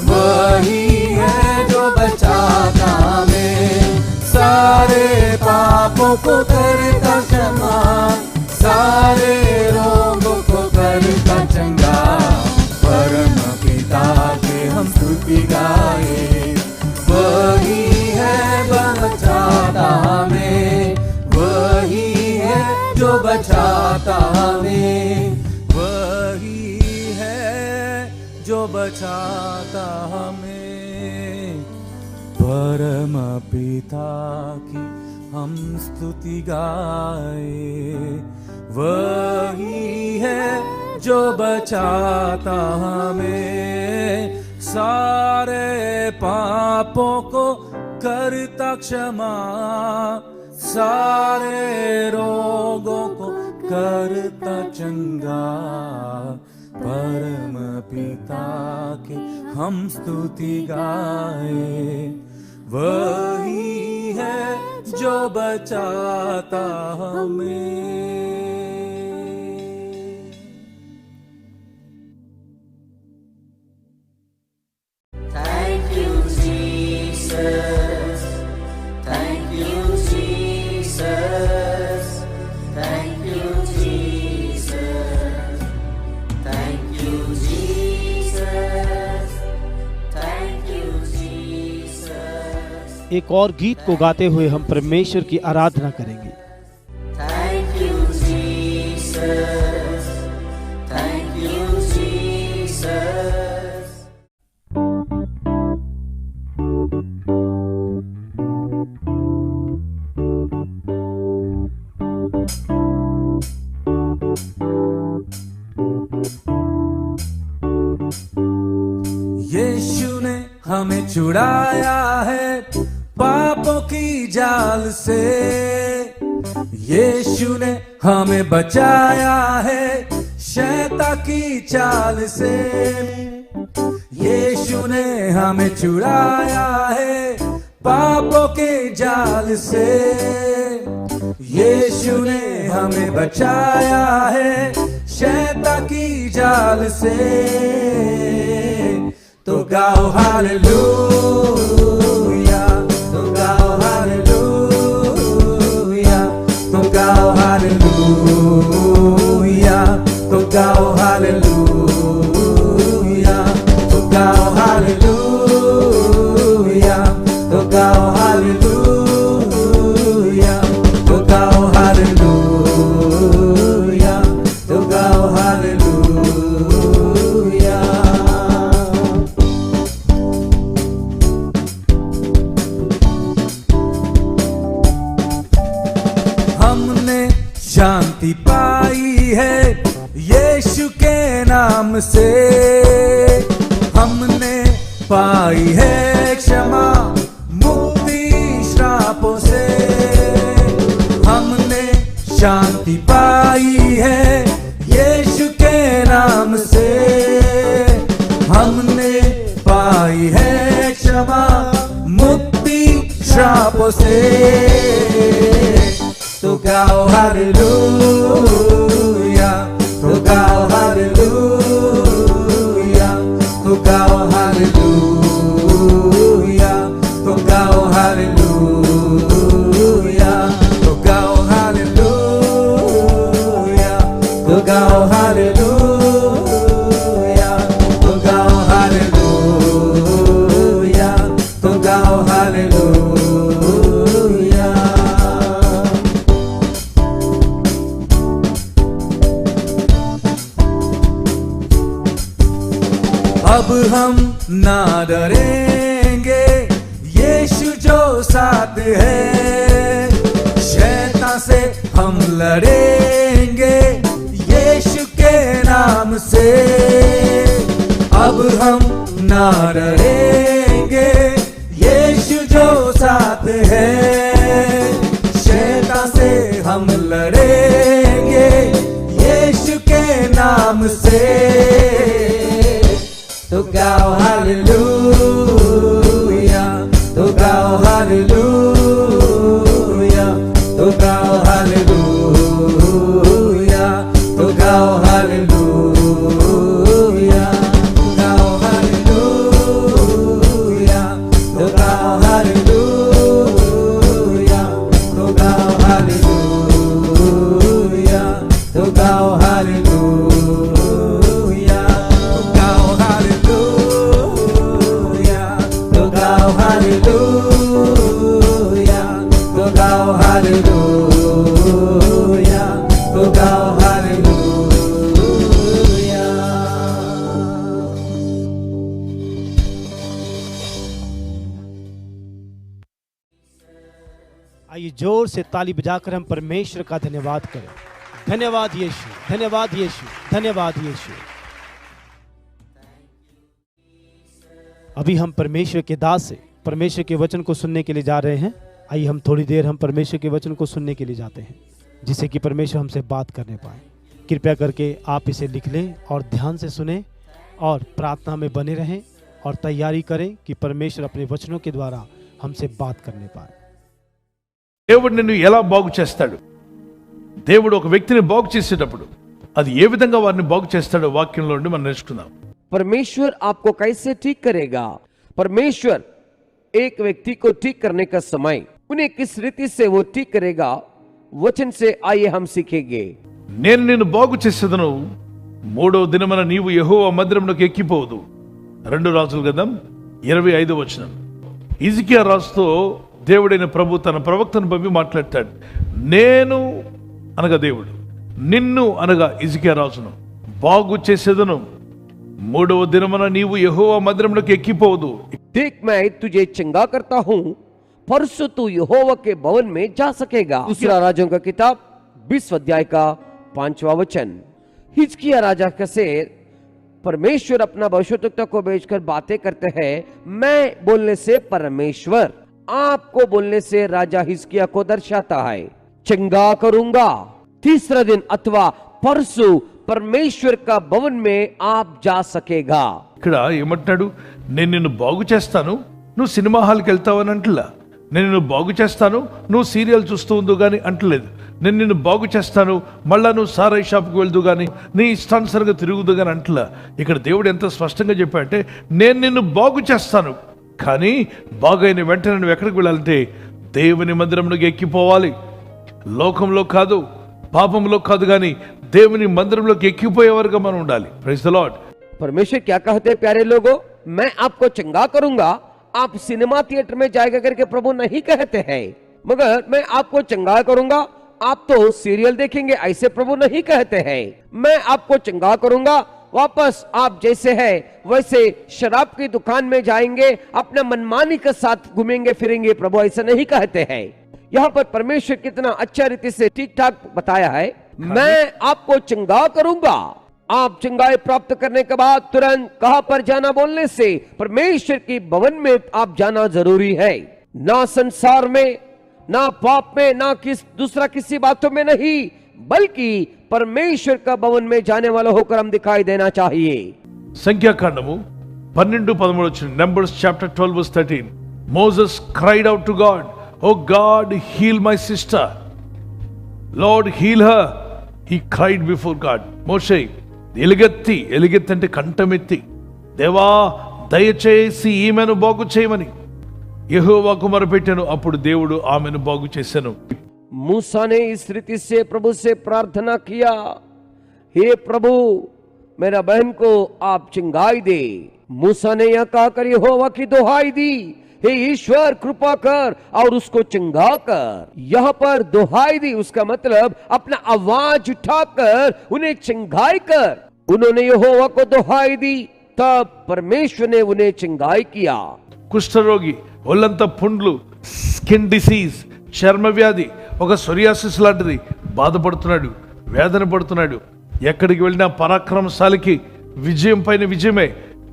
वही है जो बचाता हमें। सारे पापों को करता क्षमा, सारे रोगों को करता चंगा। परम पिता के हम स्तुति गाए, वही है बचाता हमें। वही है जो बचाता हमें, वही है जो बचाता हमें। परम पिता की हम स्तुति गाए, वही है जो बचाता हमें। सारे पापों को करता क्षमा, सारे रोगों को करता चंगा। परम पिता के हम स्तुति गाए, वही है जो बचाता हमें। Thank you, Jesus. Thank you, एक और गीत को गाते हुए हम परमेश्वर की आराधना करेंगे। Thank you, Jesus. Thank you, Jesus. यीशु ने हमें छुड़ाया है पापों की जाल से, यीशु ने हमें बचाया है शैतान की चाल से, यीशु ने हमें छुड़ाया है पापों के जाल से, यीशु ने हमें बचाया है शैतान की जाल से। तो गाओ हालेलुया, तो गाओ हालेलुया, तो गाओ हालेलुया, तो गाओ हालेलुया, तो गाओ हालेलुया, तो गाओ हालेलुया, तो गाओ हालेलुया, तो गाओ हालेलुया। हमने शांति पाई है यीशु के नाम से, हमने पाई है क्षमा मुक्ति श्रापों से, हमने शांति पाई है यीशु के नाम से, हमने पाई है क्षमा मुक्ति श्रापों से। तो गाओ हालेलुया, तो गाओ हालेलुया, तो गाओ हालेलुया, तो गाओ हालेलुया, तो गाओ हालेलुया, तो गाओ हालेलुया, तो गाओ हालेलुया, तो गाओ हालेलुया। अब हम ना डरेंगे यीशु जो साथ है, शैतान से हम लड़ेंगे यीशु के नाम से। अब हम ना डरेंगे यीशु जो साथ है, शैतान से हम लड़ेंगे यीशु के नाम से। तो गाओ हालेलुया, तो गाओ हालेलुया, तो गाओ हालेलुया, तो गाओ हालेलुया, गाओ हालेलुया, तो गाओ हालेलुया, तो गाओ हालेलुया, तो गाओ हालेलुया। आइए जोर से ताली बजाकर हम परमेश्वर का धन्यवाद करें। धन्यवाद यीशु, धन्यवाद यीशु, धन्यवाद यीशु। अभी हम परमेश्वर के दास से परमेश्वर के वचन को सुनने के लिए जा रहे हैं। आइए हम थोड़ी देर हम परमेश्वर के वचन को सुनने के लिए जाते हैं, जिससे कि परमेश्वर हमसे बात करने पाए। कृपया करके आप इसे लिख लें और ध्यान से सुनें और प्रार्थना में बने रहें और तैयारी करें कि परमेश्वर अपने वचनों के द्वारा हमसे बात करने पाए। దేవుడు నిన్ను ఎలా బాగు చేస్తాడు, దేవుడు ఒక వ్యక్తిని బాగు చేసేటప్పుడు అది ఏ విధంగా వారిని బాగు చేస్తాడో వాక్యంలో నుండి మనం నేర్చుకుందాం। परमेश्वर आपको कैसे ठीक करेगा, परमेश्वर एक व्यक्ति को ठीक करने का समय उन्हें किस रीति से वो ठीक करेगा, वचन से आइए हम सीखेंगे। నేను నిన్ను బాగు చేసేదను, మూడో దినమున నీవు యెహోవా మందిరమునకు ఎక్కిపోదు। 2 రాజుల గ్రంథం 25వ వచనం। హిజ్కియా రాజుతో దేవుడైన ప్రభు తన ప్రవక్తను పంపి మాట్లాడతాడు. నేను అనగా దేవుడు, నిన్ను అనగా హిజ్కియా రాజును బాగు చేసేదను. 3వ దినమున నీవు యెహోవా మందిరంలోకి ఎక్కిపోవదు. देख मैं तुझे चंगा करता हूँ, परसों तू यहोवा के भवन में जा सकेगा। दूसरा राजों का किताब 20 अध्याय का 5वां वचन। हिजकिय्याह राजा से परमेश्वर अपना भविष्यवक्ता को भेजकर बातें करते हैं। मैं बोलने से परमेश्वर आपको बोलने से राजा हिजकिय्याह को दर्शाता है। चंगा करूंगा, तीसरा दिन अथवा परसों परमेश्वर का भवन में आप जा सकेगा। ఇక్కడ ఏమంటున్నాడు? నేను నిన్ను బాగు చేస్తాను, నువ్వు సినిమా హాల్కి వెళ్తావని అంటలా. నేను నిన్ను బాగు చేస్తాను, నువ్వు సీరియల్ చూస్తూ ఉందో గాని అంటలేదు. నేను నిన్ను బాగు చేస్తాను, మళ్ళా నువ్వు సారాయి షాప్కి వెళ్తూ గాని నీ ఇష్టానుసారంగా తిరుగుదు గాని అంటలా. ఇక్కడ దేవుడు ఎంత స్పష్టంగా చెప్పాడంటే, నేను నిన్ను బాగు చేస్తాను, కానీ బాగైన వెంటనే నువ్వు ఎక్కడికి వెళ్ళాలంటే దేవుని మందిరంలోకి ఎక్కిపోవాలి. లోకంలో కాదు, పాపంలో కాదు, కానీ దేవుని మందిరంలోకి ఎక్కిపోయేవారుగా మనం ఉండాలి. Praise the Lord. परमेश्वर क्या कहते हैं प्यारे लोगों? मैं आपको चंगा करूंगा, आप सिनेमा थिएटर में जाएगा करके प्रभु नहीं कहते हैं, मगर मैं आपको चंगा करूंगा, आप तो सीरियल देखेंगे ऐसे प्रभु नहीं कहते हैं। मैं आपको चंगा करूंगा, वापस आप जैसे है वैसे शराब की दुकान में जाएंगे, अपना मनमानी के साथ घूमेंगे फिरेंगे, प्रभु ऐसा नहीं कहते हैं। यहाँ पर परमेश्वर कितना अच्छा रीति से ठीक ठाक बताया है। मैं आपको चंगा करूंगा, आप चंगाई प्राप्त करने के बाद तुरंत कहां पर जाना बोलने से परमेश्वर की भवन में आप जाना जरूरी है। ना संसार में, ना पाप में, ना दूसरा किसी बातों में नहीं, बल्कि परमेश्वर का भवन में जाने वाला होकर हम दिखाई देना चाहिए। సంఖ్యాకాండము 12:13 Numbers chapter 12 verse 13. Moses cried out to God, "Oh God, heal my sister. Lord, heal her." He cried before God. మోషే ఎలుగెత్తి అంటే కంఠమెత్తి, దేవా దయచేసి ఈమెను బాగు చేయమని యెహోవాకు మొరపెట్టాను. అప్పుడు దేవుడు ఆమెను బాగు చేశాను. मूसा ने इस रीति से प्रभु से प्रार्थना किया, हे प्रभु मेरा बहन को आप चंगाई दे। मूसा ने यह कहकर यहोवा की दुहाई दी, हे ईश्वर कृपा कर और उसको चंगा कर। यहाँ पर दुहाई दी, उसका मतलब अपना आवाज उठाकर उन्हें चंगाई कर। उन्होंने यहोवा को दुहाई दी, तब परमेश्वर ने उन्हें चंगाई किया। కుష్ఠరోగి, ఒళ్ళంతా పుండ్లు, స్కిన్ డిసీజ్, చర్మ వ్యాధి, ఒక సోరియాసిస్ లాంటిది, బాధపడుతున్నాడు, వేదన పడుతున్నాడు. ఎక్కడికి వెళ్ళినా పరాక్రమశాలికి విజయం పైన విజయమే,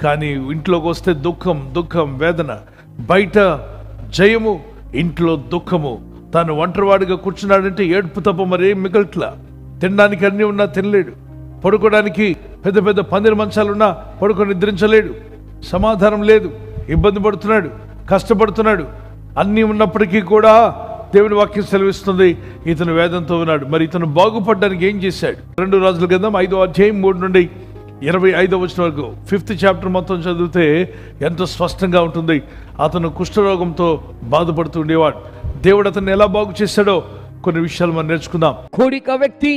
కానీ ఇంట్లోకి వస్తే దుఃఖం, వేదన. బయట జయము, ఇంట్లో దుఃఖము. తాను ఒంటరివాడిగా కూర్చున్నాడంటే ఏడుపు తప్ప మరేం మిగలట్లా. తినడానికి అన్ని ఉన్నా తినలేడు, పడుకోవడానికి పెద్ద పెద్ద పందిరి మంచాలున్నా పడుకొని నిద్రించలేడు, సమాధానం లేదు, ఇబ్బంది పడుతున్నాడు, కష్టపడుతున్నాడు. అన్నీ ఉన్నప్పటికీ కూడా దేవుని వాక్యం సెలవిస్తుంది ఇతను వేదంతో ఉన్నాడు. మరి ఇతను బాగుపడడానికి ఏం చేశాడు? 2 రాజుల గ్రంథం 5వ అధ్యాయం 3 నుండి 25వ వచనం వరకు 5th చాప్టర్ మొత్తం చదివితే ఎంతో స్పష్టంగా ఉంటుంది. అతను కుష్ఠరోగంతో బాధపడుతూ ఉండేవాడు. దేవుడు అతన్ని ఎలా బాగు చేశాడో కొన్ని విషయాలు మనం నేర్చుకుందాం. खोड़ी का व्यक्ति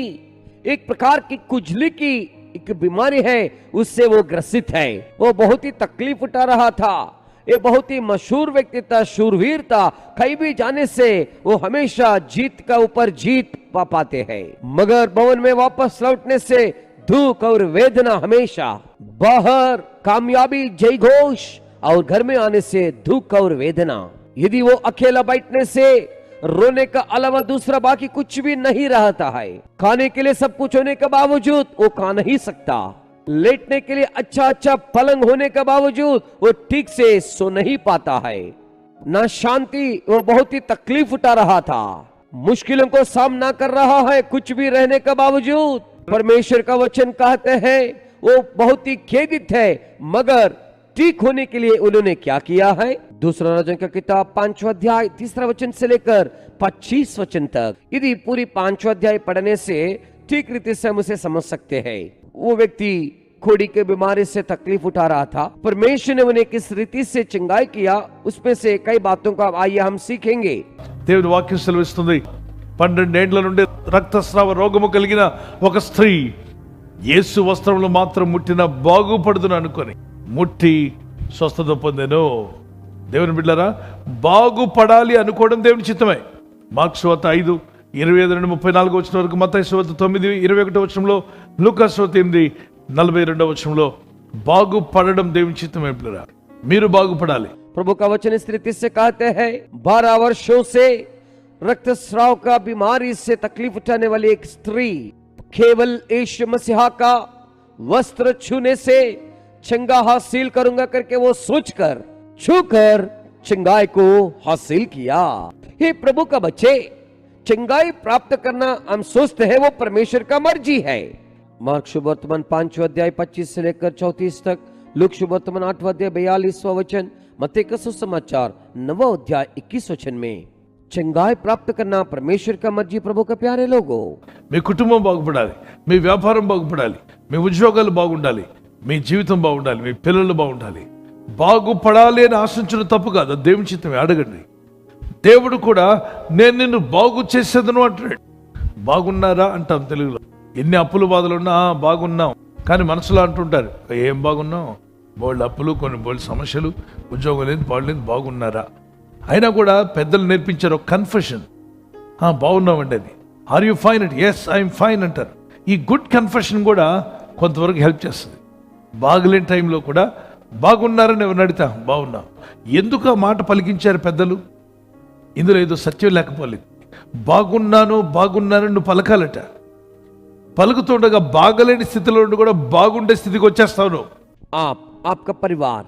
एक प्रकार की कुजली की एक बीमारी है, उससे वो ग्रसित है। वो बहुत ही तकलीफ उठा रहा था। ये बहुत ही मशहूर व्यक्ति था, शूरवीर था। कहीं भी जाने से वो हमेशा जीत का ऊपर जीत पा पाते हैं, मगर भवन में वापस लौटने से दुख और वेदना हमेशा। बाहर कामयाबी जय घोष और घर में आने से दुख और वेदना। यदि वो अकेला बैठने से रोने का अलावा दूसरा बाकी कुछ भी नहीं रहता है। खाने के लिए सब कुछ होने के बावजूद वो खा नहीं सकता। लेटने के लिए अच्छा पलंग होने के बावजूद वो ठीक से सो नहीं पाता है। ना शांति, वो बहुत ही तकलीफ उठा रहा था, मुश्किलों को सामना कर रहा है। कुछ भी रहने के बावजूद परमेश्वर का वचन कहते हैं वो बहुत ही खेदित है, मगर ठीक होने के लिए उन्होंने क्या किया है? दूसरा राजों का किताब 5वां अध्याय 3 वचन से लेकर 25 वचन तक। यदि पूरी 5वां अध्याय पढ़ने से ठीक रीति से हम उसे समझ सकते हैं। वो व्यक्ति खोड़ी के बीमारी से तकलीफ उठा रहा था। परमेश्वर ने उन्हें किस रीति से चंगाई किया, उसमें से कई बातों का आइए हम सीखेंगे। దేవుని వాక్యం సెలవిస్తుంది, 12 ఏండ్ల నుండి రక్తస్రావ రోగము కలిగిన ఒక స్త్రీ యేసు వస్త్రములు మాత్రం ముట్టిన బాగుపడుదును అనుకొని ముట్టి స్వస్థత పొందెను. దేవుని బిడ్డలారా, బాగుపడాలి అనుకోవడం దేవుని చిత్తమే. మార్క్స్ వార్త 5:25-34 వచ్చిన వరకు, మత్తయి సువార్త 9:21 వచనంలో, లూకా సువార్త 8:42 వచనంలో బాగుపడడం దేవుని చిత్తమే. బిడ్డలారా, మీరు బాగుపడాలి. प्रभु का वचन इस रीति से कहते हैं, 12 वर्षों से रक्तस्राव का बीमारी से तकलीफ उठाने वाली एक स्त्री केवल यीशु मसीहा का वस्त्र छूने से चंगा हासिल करूंगा करके वो सोचकर छूकर चंगाई को हासिल किया। हे प्रभु का बच्चे, चंगाई प्राप्त करना हम सोचते हैं वो परमेश्वर का मर्जी है। मार्क शुभवर्तमान 5वां अध्याय 25 से लेकर 34 तक, लूक शुभवर्तमान 8वां अध्याय 42वां वचन, मत्ती का सुसमाचार 9वां अध्याय 21 वचन में चंगाई प्राप्त करना परमेश्वर का मर्जी। प्रभु का प्यारे लोगों, మీ కుటుంబం బాగుపడాలి, మీ వ్యాపారం బాగుపడాలి, మీ ఉద్యోగాలు బాగుండాలి, మీ జీవితం బాగుండాలి, మీ పిల్లలు బాగుండాలి. బాగుపడాలి అని ఆశించడం తప్పు కాదు, అది దేవుని చిత్తమే. అడగండి. దేవుడు కూడా నేను నిన్ను బాగు చేసేదను అంటాడు. బాగున్నారా అంటాం తెలుగులో. ఎన్ని అప్పులు బాధలు ఉన్నా బాగున్నాం, కానీ మనసులో అంటుంటారు, ఏం బాగున్నాం, బోల్డ్ అప్పులు, కొన్ని బోల్డ్ సమస్యలు, ఉద్యోగం లేదు, బాగలేదు, బాగున్నారా? అయినా కూడా పెద్దలు నేర్పించారు ఒక కన్ఫెషన్, బాగున్నామండి అది. Are you fine? It yes I'm fine అంటారు. ఈ గుడ్ కన్ఫెషన్ కూడా కొంతవరకు హెల్ప్ చేస్తుంది. బాగలేని టైంలో కూడా బాగున్నారని ఎవరిని అడిగితే బాగున్నాం. ఎందుకు ఆ మాట పలికించారు పెద్దలు? ఇందులో ఏదో సత్యం లేకపోలేదు. బాగున్నాను నువ్వు పలకాలట. పలుకుతుండగా బాగలేని స్థితిలో ఉండి కూడా బాగుండే స్థితికి వచ్చేస్తావు నువ్వు. आप, आपका परिवार,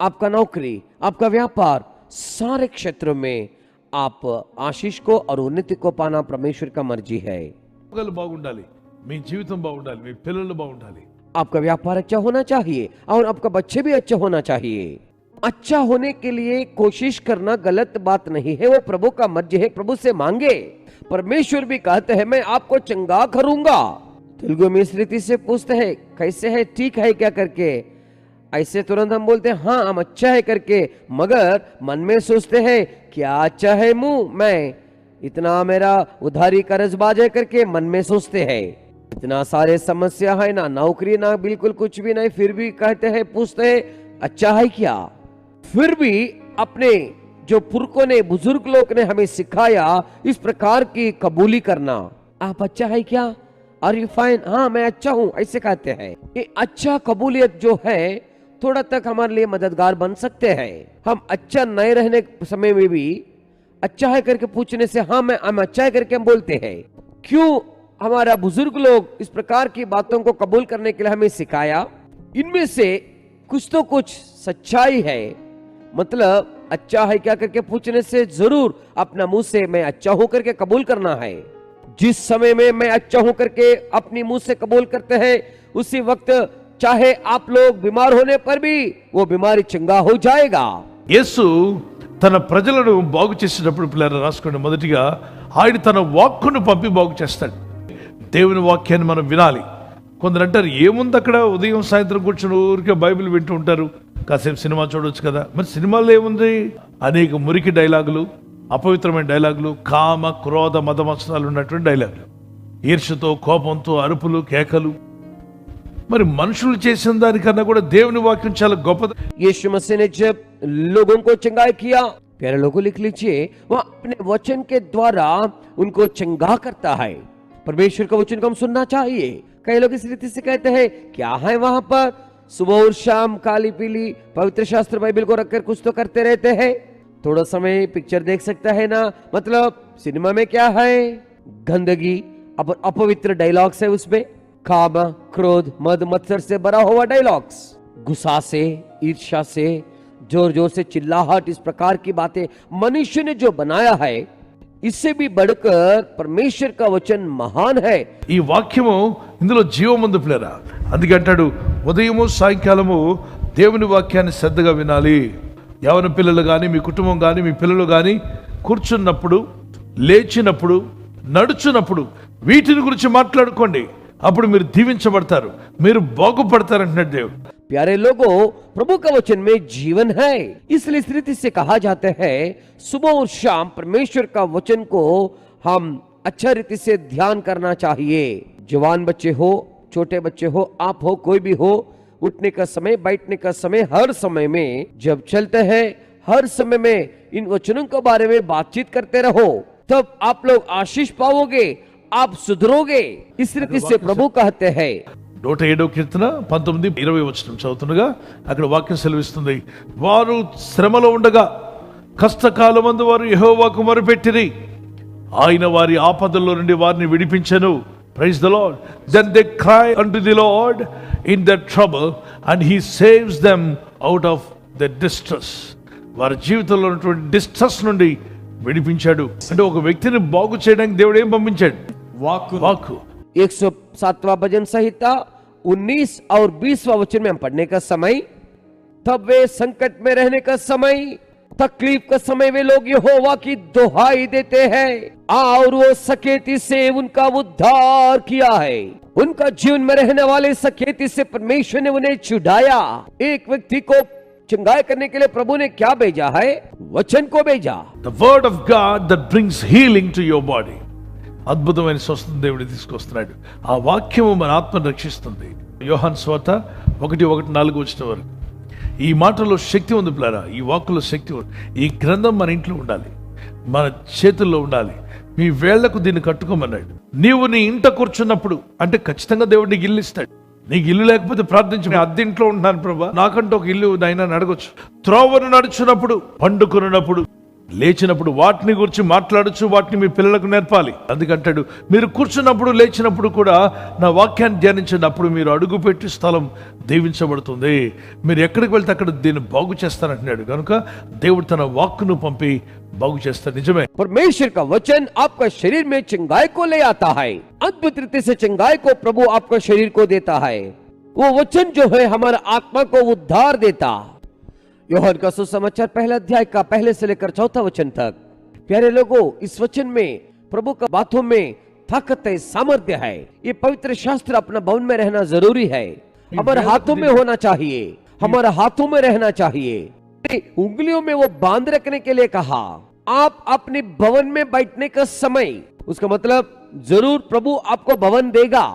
आपका नौकरी, आपका व्यापार, सारे क्षेत्रों में आप आशीष को और उन्नति को पाना परमेश्वर का मर्जी है। బాగుండాలి, మీ జీవితం బాగుండాలి, మీ పిల్లలు బాగుండాలి. आपका व्यापार अच्छा होना चाहिए और आपका बच्चे भी अच्छा होना चाहिए। अच्छा होने के लिए कोशिश करना गलत बात नहीं है, वो प्रभु का मर्जी है। प्रभु से मांगे। परमेश्वर भी कहते हैं मैं आपको चंगा करूंगा। तेलुगु में इस रीति से पूछते हैं कैसे है, ठीक है क्या करके, ऐसे तुरंत हम बोलते हैं हाँ हम अच्छा है करके, मगर मन में सोचते हैं क्या अच्छा है मुंह मैं, इतना मेरा उधारी कर्जबाज है करके मन में सोचते हैं। इतना सारे समस्या है ना, नौकरी ना, बिल्कुल कुछ भी नहीं, फिर भी कहते हैं, पूछते हैं अच्छा है क्या। फिर भी अपने जो पुरखों ने, बुजुर्ग लोग ने हमें सिखाया इस प्रकार की कबूली करना। आप अच्छा है क्या, आर यू फाइन, हाँ मैं अच्छा हूं, ऐसे कहते हैं। ये अच्छा कबूलियत जो है थोड़ा तक हमारे लिए मददगार बन सकते हैं। हम अच्छा नहीं रहने समय में भी अच्छा है करके पूछने से हाँ मैं अच्छा है करके हम बोलते हैं। क्यों हमारा बुजुर्ग लोग इस प्रकार की बातों को कबूल करने के लिए हमें सिखाया? इनमें से कुछ तो कुछ सच्चाई है। मतलब अच्छा है क्या करके पूछने से जरूर अपना मुंह से मैं अच्छा हूं करके कबूल करना है। जिस समय में मैं अच्छा हूं करके अपनी मुंह से कबूल करते हैं, उसी वक्त चाहे आप लोग बीमार होने पर भी वो बीमारी चंगा हो जाएगा। యేసు తన ప్రజలను బాగు చేసేటప్పుడు, పిల్లలు రాసుకోండి, మొదటిగా ఆయన తన వాక్కును పంపి బాగు చేస్తాడు. దేవుని వాక్యాన్ని మనం వినాలి. కొందరు అంటారు ఏముంది అక్కడ, ఉదయం సాయంత్రం కూర్చొని ఊరికే బైబిల్ వింటూ ఉంటారు, కాసేపు సినిమా చూడవచ్చు కదా. మరి సినిమాలో ఏముంది? అనేక మురికి డైలాగులు, అపవిత్రమైన డైలాగులు, కామ క్రోధ మదమత్సరాలు ఉన్నటువంటి డైలాగులు, ఈర్ష్యతో కోపంతో అరుపులు కేకలు. మరి మనుషులు చేసిన దానికన్నా కూడా దేవుని వాక్యం చాలా గొప్పది. यीशु मसीह ने जब लोगों को चंगाई किया, प्यारे लोगों लिख लीजिए, वह अपने वचन के द्वारा उनको चंगा करता है। परमेश्वर का वचन को हम सुनना चाहिए। कई लोग इस रीति से कहते हैं क्या है वहां पर, सुबह और शाम काली पीली पवित्र शास्त्र बाइबल को रखकर कुछ तो करते रहते हैं। थोड़ा समय पिक्चर देख सकता है ना, मतलब सिनेमा में क्या है, गंदगी, अपवित्र डायलॉग्स है उसमें, काम क्रोध मद मत्सर से भरा हुआ डायलॉग्स, गुस्सा से, ईर्ष्या से, जोर जोर से चिल्लाहट, इस प्रकार की बातें मनुष्य ने जो बनाया है, इससे भी बढ़कर परमेश्वर का वचन महान है। ఈ వాక్యము ఇందులో జీవం ఉంది పిల్లరా. అందుకే అంటాడు ఉదయము సాయంకాలము దేవుని వాక్యాన్ని శ్రద్ధగా వినాలి. యవన పిల్లలు కానీ, మీ కుటుంబం కానీ, మీ పిల్లలు కానీ కూర్చున్నప్పుడు, లేచినప్పుడు, నడుచున్నప్పుడు వీటిని గురించి మాట్లాడుకోండి. అప్పుడు మీరు దీవించబడతారు, మీరు బాగుపడతారంటున్నాడు దేవుడు. प्यारे लोगों, प्रभु का वचन में जीवन है, इसलिए इस रीति से कहा जाता है सुबह और शाम परमेश्वर का वचन को हम अच्छा रीति से ध्यान करना चाहिए। जवान बच्चे हो, छोटे बच्चे हो, आप हो, कोई भी हो, उठने का समय, बैठने का समय, हर समय में जब चलते हैं हर समय में इन वचनों के बारे में बातचीत करते रहो, तब आप लोग आशीष पाओगे, आप सुधरोगे। इस रीति से प्रभु कहते हैं। 107వ కీర్తన 19-20 వచనం చదువుతుండగా అక్కడ వాక్యం సెలవిస్తుంది, వారు శ్రమలో ఉండగా కష్టకాలమందు వారు యెహోవాకు మొరపెట్టిరి, ఆయన వారి ఆపదల్లో నుండి వారిని విడిపించెను. Praise the Lord. Then they cry unto the Lord in their trouble and he saves them out of the distress. వారి జీవితంలో ఉన్నటువంటి డిస్ట్రెస్ నుండి విడిపించాడు. అంటే ఒక వ్యక్తిని బాగు చేయడానికి దేవుడు ఏం పంపించాడు? వాక్కు. 107वां भजन संहिता 19 और 20वां वचन में हम पढ़ने का समय, तब वे संकट में रहने का समय, तकलीफ का समय वे लोग यहोवा की दुहाई देते हैं और वो सकेती से उनका उद्धार किया है। उनका जीवन में रहने वाले सकेती से परमेश्वर ने उन्हें छुड़ाया। एक व्यक्ति को चंगाई करने के लिए प्रभु ने क्या भेजा है? वचन को भेजा। The word of God that brings healing to your body. అద్భుతమైన స్వస్థత దేవుడు తీసుకొస్తున్నాడు. ఆ వాక్యము మన ఆత్మను రక్షిస్తుంది. యోహాను సువార్త 1:1-4 వచ్చిన వరకు ఈ మాటలో శక్తి ఉంది పిల్లరా. ఈ వాక్కులో శక్తి ఉంది. ఈ గ్రంథం మన ఇంట్లో ఉండాలి, మన చేతుల్లో ఉండాలి. మీ వేళ్లకు దీన్ని కట్టుకోమన్నాడు. నీవు నీ ఇంట కూర్చున్నప్పుడు అంటే ఖచ్చితంగా దేవుడు నీకు ఇల్లు ఇస్తాడు. నీకు ఇల్లు లేకపోతే ప్రార్థించు, నేను అద్దె ఇంట్లో ఉంటున్నాను ప్రభా, నాకంటూ ఒక ఇల్లు నాయనా అడగొచ్చు. త్రోవను నడుచున్నప్పుడు, పండుకున్నప్పుడు, లేచినప్పుడు వాటిని గురించి మాట్లాడచ్చు, వాటిని మీ పిల్లలకు నేర్పాలి. అందుకంటాడు, మీరు కూర్చున్నప్పుడు లేచినప్పుడు కూడా నా వాక్యాన్ని ధ్యానించండి, అప్పుడు మీరు అడుగు పెట్టి స్థలం దీవించబడుతుంది. మీరు ఎక్కడికి వెళ్తే అక్కడ దీన్ని బాగు చేస్తానంటున్నాడు. కనుక దేవుడు తన వాక్కును పంపి బాగు చేస్తాడు. నిజమే, परमेश्वर का वचन आपका शरीर में चंगाई को ले आता है। अद्भुत रीति से चंगाई को प्रभु आपका शरीर को देता है। वो वचन जो है हमारा आत्मा को उद्धार देता। यूहन्ना का सुसमाचार 1 अध्याय का 1 से लेकर 4 वचन तक। प्यारे लोगों, इस वचन में प्रभु का बातों में ताकत है, सामर्थ्य है। ये पवित्र शास्त्र अपना भवन में रहना जरूरी है, हमारे हाथों में होना चाहिए, हमारे हाथों में रहना चाहिए। उंगलियों में वो बांध रखने के लिए कहा। आप अपने भवन में बैठने का समय, उसका मतलब जरूर प्रभु आपको भवन देगा।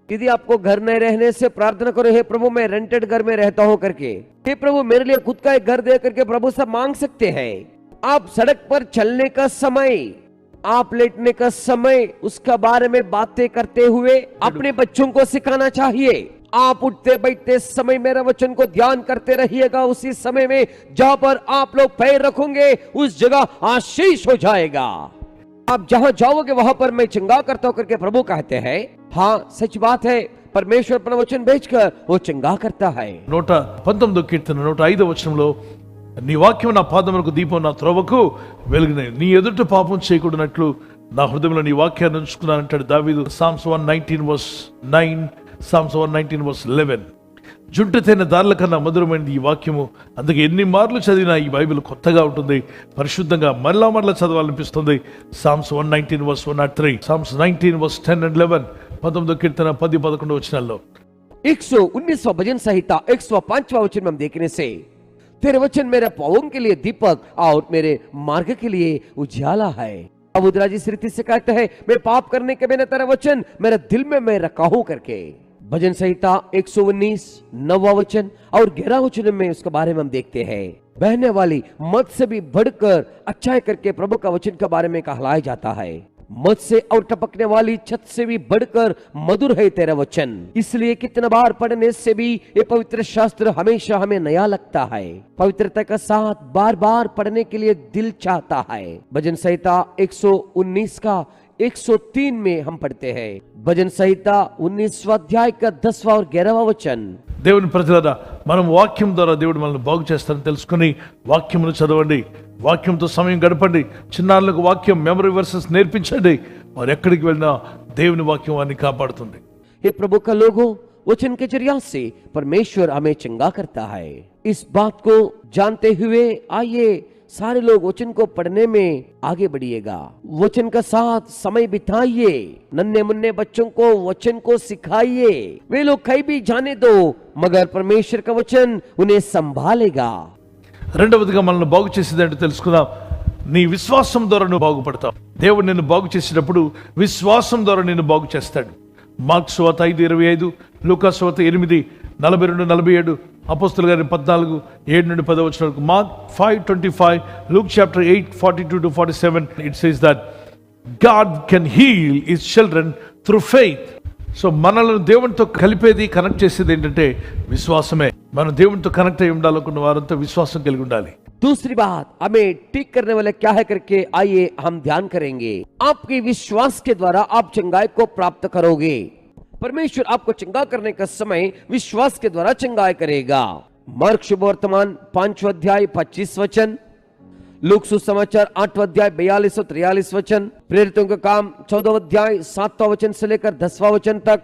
यदि आपको घर नहीं रहने से प्रार्थना करो, हे प्रभु मैं रेंटेड घर में रहता हूं करके, हे प्रभु मेरे लिए खुद का एक घर दे करके प्रभु से मांग सकते हैं। आप सड़क पर चलने का समय, आप लेटने का समय, उसका बारे में बातें करते हुए अपने बच्चों को सिखाना चाहिए। आप उठते बैठते समय मेरा वचन को ध्यान करते रहिएगा। उसी समय में जहां पर आप लोग पैर रखोगे उस जगह आशीष हो जाएगा। आप जहां जाओगे वहां पर मैं चंगा करता हूं करके प्रभु कहते हैं। हाँ, सच बात है, परमेश्वर अपना वचन भेजकर वो चंगा करता है। 119వ కీర్తన 105వ వచనంలో, నీ వాక్యం నా పాదములకు దీపం, నా త్రోవకు వెలుగునై, నీ ఎదుట పాపం చేయకూడనట్లు నా హృదయంలో నీ వాక్యాన్ని ఉంచుకున్నానంటాడు దావీదు. Psalms 119:9, Psalms 119:11. జుంటుతైన దారుల కన్నా మధురమైనది ఈ వాక్యము. అందుకే ఎన్ని మార్లు చదివినా ఈ బైబిల్ కొత్తగా ఉంటుంది, పరిశుద్ధంగా మరలా చదవాలనిపిస్తుంది. Psalms 119:103, Psalms 19:10-11, 19వ కీర్తన 10-11 వచనాల్లో. 119वां भजन संहिता 105वां वचन में हम देखने से, तेरे वचन मेरे पाँवों के लिए दीपक और मेरे मार्ग के लिए उजाला है। अबुद्राज इस रीति से कहते हैं, मैं पाप करने के बिना तेरा वचन मेरे दिल में मैं रखा हूं करके। भजन संहिता 119 9वां वचन और 11 वचन में उसके बारे में हम देखते हैं, बहने वाली मद से भी बढ़कर अच्छाई करके प्रभु का वचन के बारे में कहलाया जाता है। मद से और टपकने वाली छत से भी बढ़कर मधुर है तेरा वचन। इसलिए कितना बार पढ़ने से भी ये पवित्र शास्त्र हमेशा हमें नया लगता है। पवित्रता का साथ बार बार पढ़ने के लिए दिल चाहता है। भजन संहिता 119 का 103 में हम पढ़ते हैं। भजन संहिता 19वां अध्याय का 10वां और 11वां वचन। దేవుని ప్రజలారా, మనం వాక్యం ద్వారా దేవుడు మనల్ని బాగు చేస్తారని తెలుసుకుని వాక్యమును చదవండి, వాక్యంతో సమయం గడపండి, చిన్నారులకు వాక్యం మెమరీ వర్సెస్ నేర్పించండి. వారు ఎక్కడికి వెళ్ళినా దేవుని వాక్యం వారిని కాపాడుతుంది. हे प्रभु का लोगों, वचन के जरिया से परमेश्वर हमें चंगा करता है। इस बात को जानते हुए आइए सारे लोग वचन को पढ़ने में आगे बढ़िएगा। वचन का साथ समय बिताइए, नन्हे मुन्ने बच्चों को वचन को सिखाइए। वे लोग कहीं भी जाने दो, मगर परमेश्वर का वचन उन्हें संभालेगा। రెండవదిగా మనల్ని బాగు చేసేదంటే తెలుసుకుందాం. నీ విశ్వాసం ద్వారా నువ్వు బాగుపడతావు. దేవుడు నిన్ను బాగు చేసేటప్పుడు విశ్వాసం ద్వారా నిన్ను బాగు చేస్తాడు. మార్కు సువార్త 5:25, లూకా సువార్త 8:42-47, అపోస్తుల గారి 14:7-10 Mark 5:25, Luke chapter 8:42-47, it says that God can heal his children through faith. So మనల్ని దేవునితో కలిపేది, కనెక్ట్ చేసేది ఏంటంటే విశ్వాసమే. మనం దేవునితో కనెక్ట్ అయి ఉండాలనుకున్న వారంతా విశ్వాసం కలిగి ఉండాలి. दूसरी बात, हमें ठीक करने वाला क्या है करके आइए हम ध्यान करेंगे. आपके विश्वास के द्वारा आप चंगाई को प्राप्त करोगे. परमेश्वर आपको चंगा करने का समय विश्वास के द्वारा चंगाई करेगा. मार्क शुभवर्तमान 5वां अध्याय 25 वचन, लूक सुसमाचार 8वां अध्याय 42 और 43 वचन, प्रेरितों का काम 14वां अध्याय 7वां वचन से लेकर 10वां वचन तक,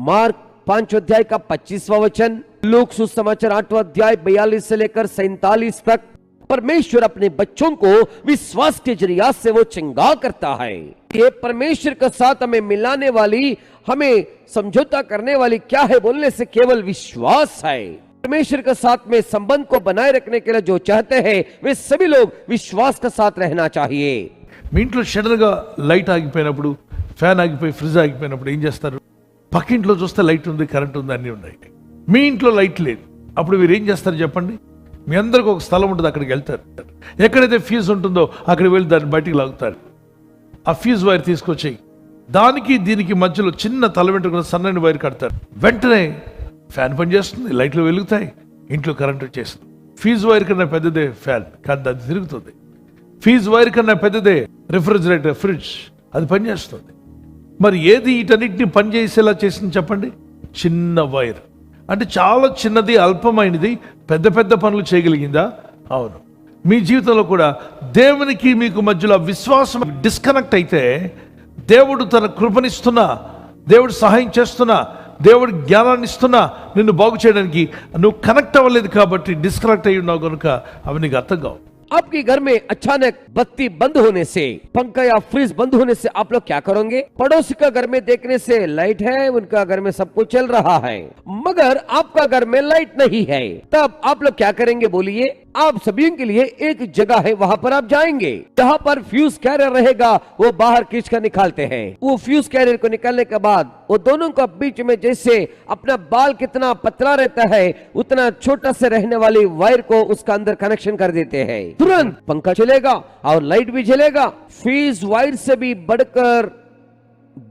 मार्क 5वां अध्याय का 25वां वचन, लूक सुसमाचार 8वां अध्याय 42 से लेकर 47 तक. परमेश्वर अपने बच्चों को विश्वास के जरिया से वो चंगा करता है. ये परमेश्वर के साथ हमें मिलाने वाली, हमें समझौता करने वाली क्या है बोलने से केवल विश्वास है. परमेश्वर के साथ में संबंध को बनाए रखने के लिए जो चाहते हैं वे सभी लोग विश्वास के साथ रहना चाहिए. మీ ఇంట్లో సడన్గా లైట్ ఆగిపోయినప్పుడు, ఫ్యాన్ ఆగిపోయి, ఫ్రిడ్జ్ ఆగిపోయినప్పుడు ఏం చేస్తారు? పక్కింట్లో చూస్తే లైట్ ఉంది, కరెంట్ ఉంది, అన్నీ ఉన్నాయి. మీ ఇంట్లో లైట్ లేదు. అప్పుడు మీరు ఏం చేస్తారు చెప్పండి? మీ అందరికీ ఒక స్థలం ఉంటుంది, అక్కడికి వెళ్తారు. ఎక్కడైతే ఫ్యూజ్ ఉంటుందో అక్కడికి వెళ్ళి దాన్ని బయటికి లాగుతారు. ఆ ఫ్యూజ్ వైర్ తీసుకొచ్చి దానికి దీనికి మధ్యలో చిన్న తల వెంట్రుకల సన్నని వైర్ కడతారు. వెంటనే ఫ్యాన్ పనిచేస్తుంది, లైట్లు వెలుగుతాయి, ఇంట్లో కరెంట్ వచ్చేస్తుంది. ఫ్యూజ్ వైర్ కన్నా పెద్దదే ఫ్యాన్, కానీ అది తిరుగుతుంది. ఫ్యూజ్ వైర్ కన్నా పెద్దదే రిఫ్రిజిరేటర్, ఫ్రిడ్జ్, అది పనిచేస్తుంది. మరి ఏది వీటన్నిటిని పనిచేసేలా చేసింది చెప్పండి? చిన్న వైర్. అంటే చాలా చిన్నది, అల్పమైనది, పెద్ద పెద్ద పనులు చేయగలిగిందా? అవును. మీ జీవితంలో కూడా దేవునికి మీకు మధ్యలో విశ్వాసం డిస్కనెక్ట్ అయితే, దేవుడు తన కృపనిస్తున్నా, దేవుడు సహాయం చేస్తున్నా, దేవుడు జ్ఞానాన్ని ఇస్తున్నా, నిన్ను బాగు చేయడానికి నువ్వు కనెక్ట్ అవ్వలేదు కాబట్టి డిస్కనెక్ట్ అయ్యి ఉన్నావు కనుక అవి నీకు అర్థం కావు. आपके घर में अचानक बत्ती बंद होने से, पंखा या फ्रिज बंद होने से आप लोग क्या करोगे? पड़ोसी का घर में देखने से लाइट है, उनका घर में सब कुछ चल रहा है, मगर आपका घर में लाइट नहीं है, तब आप लोग क्या करेंगे बोलिए? आप सभी के लिए एक जगह है, वहां पर आप जाएंगे. जहां पर फ्यूज कैरियर रहेगा वो बाहर खींच कर निकालते हैं. वो फ्यूज कैरियर को निकालने के बाद वो दोनों का बीच में जैसे अपना बाल कितना पतला रहता है उतना छोटा से रहने वाली वायर को उसका अंदर कनेक्शन कर देते हैं. तुरंत पंखा चलेगा और लाइट भी जलेगा. फ्यूज वायर से भी बढ़कर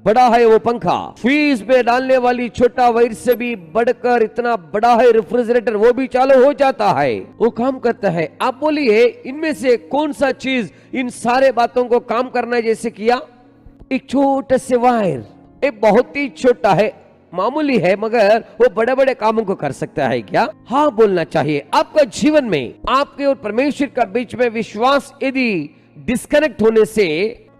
बड़ा है वो पंखा. फ्यूज में डालने वाली छोटा वायर से भी बढ़कर इतना बड़ा है रेफ्रिजरेटर, वो भी चालू हो जाता है, वो काम करता है. आप बोलिए इनमें से कौन सा चीज इन सारे बातों को काम करना जैसे किया? एक छोटा से वायर, एक बहुत ही छोटा है, मामूली है, मगर वो बड़े बड़े कामों को कर सकता है क्या? हाँ बोलना चाहिए. आपका जीवन में आपके और परमेश्वर का बीच में विश्वास यदि डिस्कनेक्ट होने से,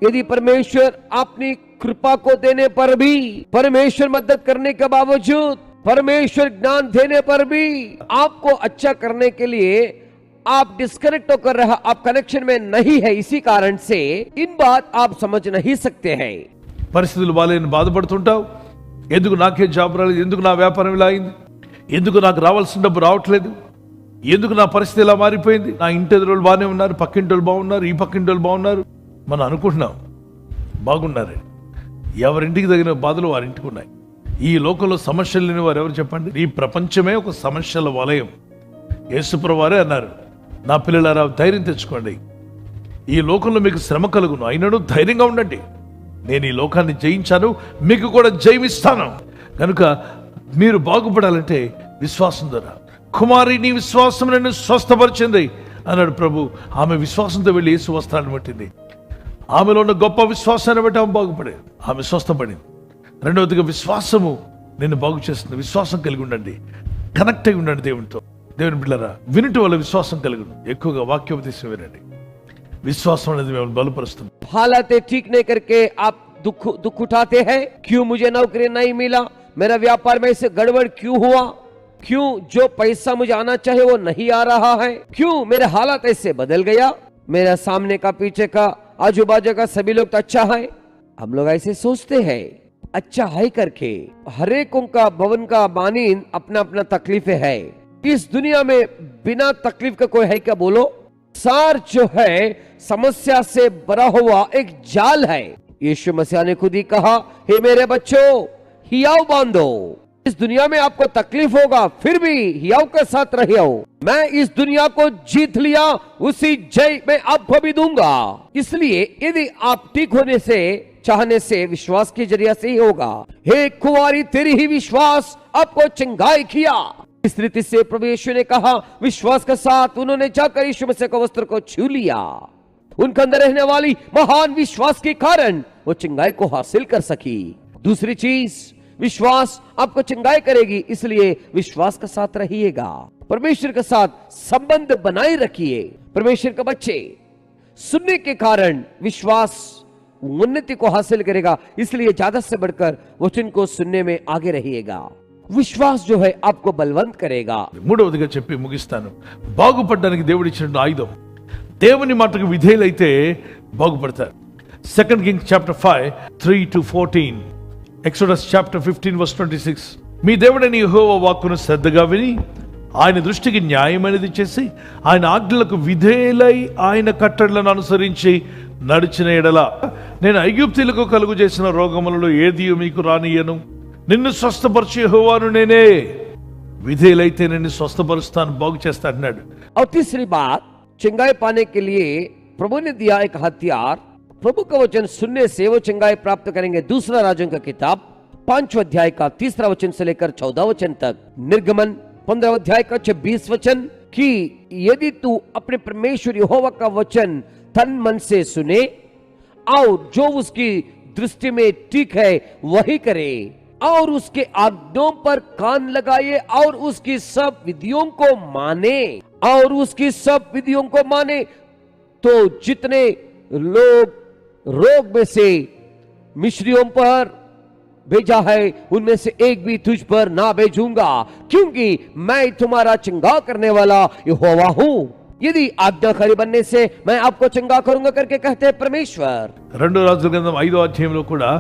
यदि परमेश्वर अपनी कृपा को देने पर भी, परमेश्वर मदद करने के बावजूद, परमेश्वर ज्ञान देने पर भी आपको अच्छा करने के लिए आप डिस्कनेक्ट होकर रहा, आप कनेक्शन में नहीं है, इसी कारण से इन बात आप समझ नहीं सकते हैं. పరిస్థితులు బాలేని బాధపడుతుంటావు. ఎందుకు నాకే జాబ్ రాలేదు, ఎందుకు నా వ్యాపారం ఇలా అయింది, ఎందుకు నాకు రావాల్సిన డబ్బు రావట్లేదు, ఎందుకు నా పరిస్థితి ఇలా మారిపోయింది, నా ఇంటి ఎదురు బాగానే ఉన్నారు, పక్కింటి వాళ్ళు బాగున్నారు, ఈ పక్కింటి వాళ్ళు బాగున్నారు, మనం అనుకుంటున్నాం బాగున్నారే. ఎవరింటికి తగిన బాధలు వారింటికి ఉన్నాయి. ఈ లోకంలో సమస్యలు లేని వారు ఎవరు చెప్పండి? ఈ ప్రపంచమే ఒక సమస్యల వలయం. యేసుప్రభువు వారే అన్నారు, నా పిల్లలారా ధైర్యం తెచ్చుకోండి, ఈ లోకంలో మీకు శ్రమ కలుగును, అయినను ధైర్యంగా ఉండండి, నేను ఈ లోకాన్ని జయించాను, మీకు కూడా జయమిస్తాను. కనుక మీరు బాగుపడాలంటే విశ్వాసం ద్వారా. కుమారి నీ విశ్వాసం నన్ను స్వస్థపరిచింది అన్నాడు ప్రభు. ఆమె విశ్వాసంతో వెళ్ళి యేసు వస్త్రాన్ని పట్టింది. ఆమెలో ఉన్న గొప్ప విశ్వాసాన్ని బట్టి ఆమె బాగుపడేది, ఆమె స్వస్థపడింది. రెండవదిగా విశ్వాసము నిన్ను బాగు చేస్తుంది. విశ్వాసం కలిగి ఉండండి, కనెక్ట్ అయి ఉండండి దేవునితో. దేవుని బిడ్డలారా, వినుట వల్ల విశ్వాసం కలుగును. ఎక్కువగా వాక్యోపదేశం వినండి. విశ్వాసం అనేది మిమ్మల్ని బలపరుస్తుంది. हालातें ठीक नहीं करके आप दुख उठाते हैं. क्यों मुझे नौकरी नहीं मिला, मेरा व्यापार में ऐसे गड़बड़ क्यों हुआ, क्यों जो पैसा मुझे आना चाहिए वो नहीं आ रहा है, क्यों मेरे हालात ऐसे बदल गया, मेरा सामने का पीछे का आजू बाजू का सभी लोग तो अच्छा है. हम लोग ऐसे सोचते हैं. अच्छा है करके हरेकों का भवन का मानीन अपना अपना तकलीफें है. इस दुनिया में बिना तकलीफ का कोई है क्या बोलो? सार जो है समस्या से भरा हुआ एक जाल है. यीशु मसीह ने खुद ही कहा, हे मेरे बच्चों हियाव बांधो, इस दुनिया में आपको तकलीफ होगा, फिर भी हियाव के साथ रहियो। मैं इस दुनिया को जीत लिया, उसी जय मैं आपको भी दूंगा। इसलिए यदि आप ठीक होने से, चाहने से, विश्वास के जरिया से ही होगा। हे कुंवारी, तेरी ही विश्वास आपको चंगाई किया। इस रीति से प्रभु यीशु ने कहा, विश्वास के साथ उन्होंने जाकर यीशु मसीह के वस्त्र को छू लिया। उनके अंदर रहने वाली महान विश्वास के कारण वो चंगाई को हासिल कर सकी। दूसरी चीज, विश्वास आपको चंगाई करेगी, इसलिए विश्वास के साथ रहिएगा। परमेश्वर के साथ संबंध बनाए रखिए। परमेश्वर के बच्चे सुनने के कारण विश्वास उन्नति को हासिल करेगा, इसलिए ज्यादा से बढ़कर वचन को सुनने में आगे रहिएगा। విశ్వాస్ जो है आपको बलवंत करेगा। మూడవదిగా చెప్పి ముగిస్తాను, బాగుపడడానికి దేవుడు ఇచ్చిన ఆయుధం, దేవుని మాటకు విధేయులైతే బాగుపడతారు. 2 Kings chapter 5 3-14, Exodus chapter 15 verse 26. మీ దేవుడైన యెహోవా వాక్కును శ్రద్ధగా విని ఆయన దృష్టికి న్యాయమైనది చేసి ఆయన ఆజ్ఞలకు విధేయులై ఆయన కట్టడలను అనుసరించి నడిచిన ఎడల నేను ఐగుప్తీయులకు కలుగు చేసిన రోగములలో ఏది మీకు రానియను, నిన్ను స్వస్థపరిచే యెహోవాను నేనే, విధేయులైతే నిన్ను స్వస్థపరుస్తాను, బాగు చేస్తా అన్నాడు. और तीसरी बात, चंगाई पाने के लिए प्रभु ने दिया एक हथियार। प्रभु का वचन सुनने से वो चंगाई प्राप्त करेंगे। दूसरा राजों का किताब 5 अध्याय का 3 वचन से लेकर 14 वचन तक, निर्गमन 15 अध्याय का 26 वचन कि यदि तू अपने परमेश्वर यहोवा का वचन तन मन से सुने और जो उसकी दृष्टि में ठीक है वही करे और उसके आज्ञाओं पर कान लगाए और उसकी सब विधियों को माने और उसकी सब विधियों को माने, तो जितने लोग रोग में से मिस्रियों पर भेजा है उनमें से एक भी तुझ पर ना भेजूंगा, क्योंकि मैं तुम्हारा चंगा करने वाला यहोवा हूं। यदि आज्ञाकारी बनने से मैं आपको चंगा करूंगा करके कहते हैं परमेश्वर। 2 రాజుల గ్రంథం 5వ అధ్యాయంలో కూడా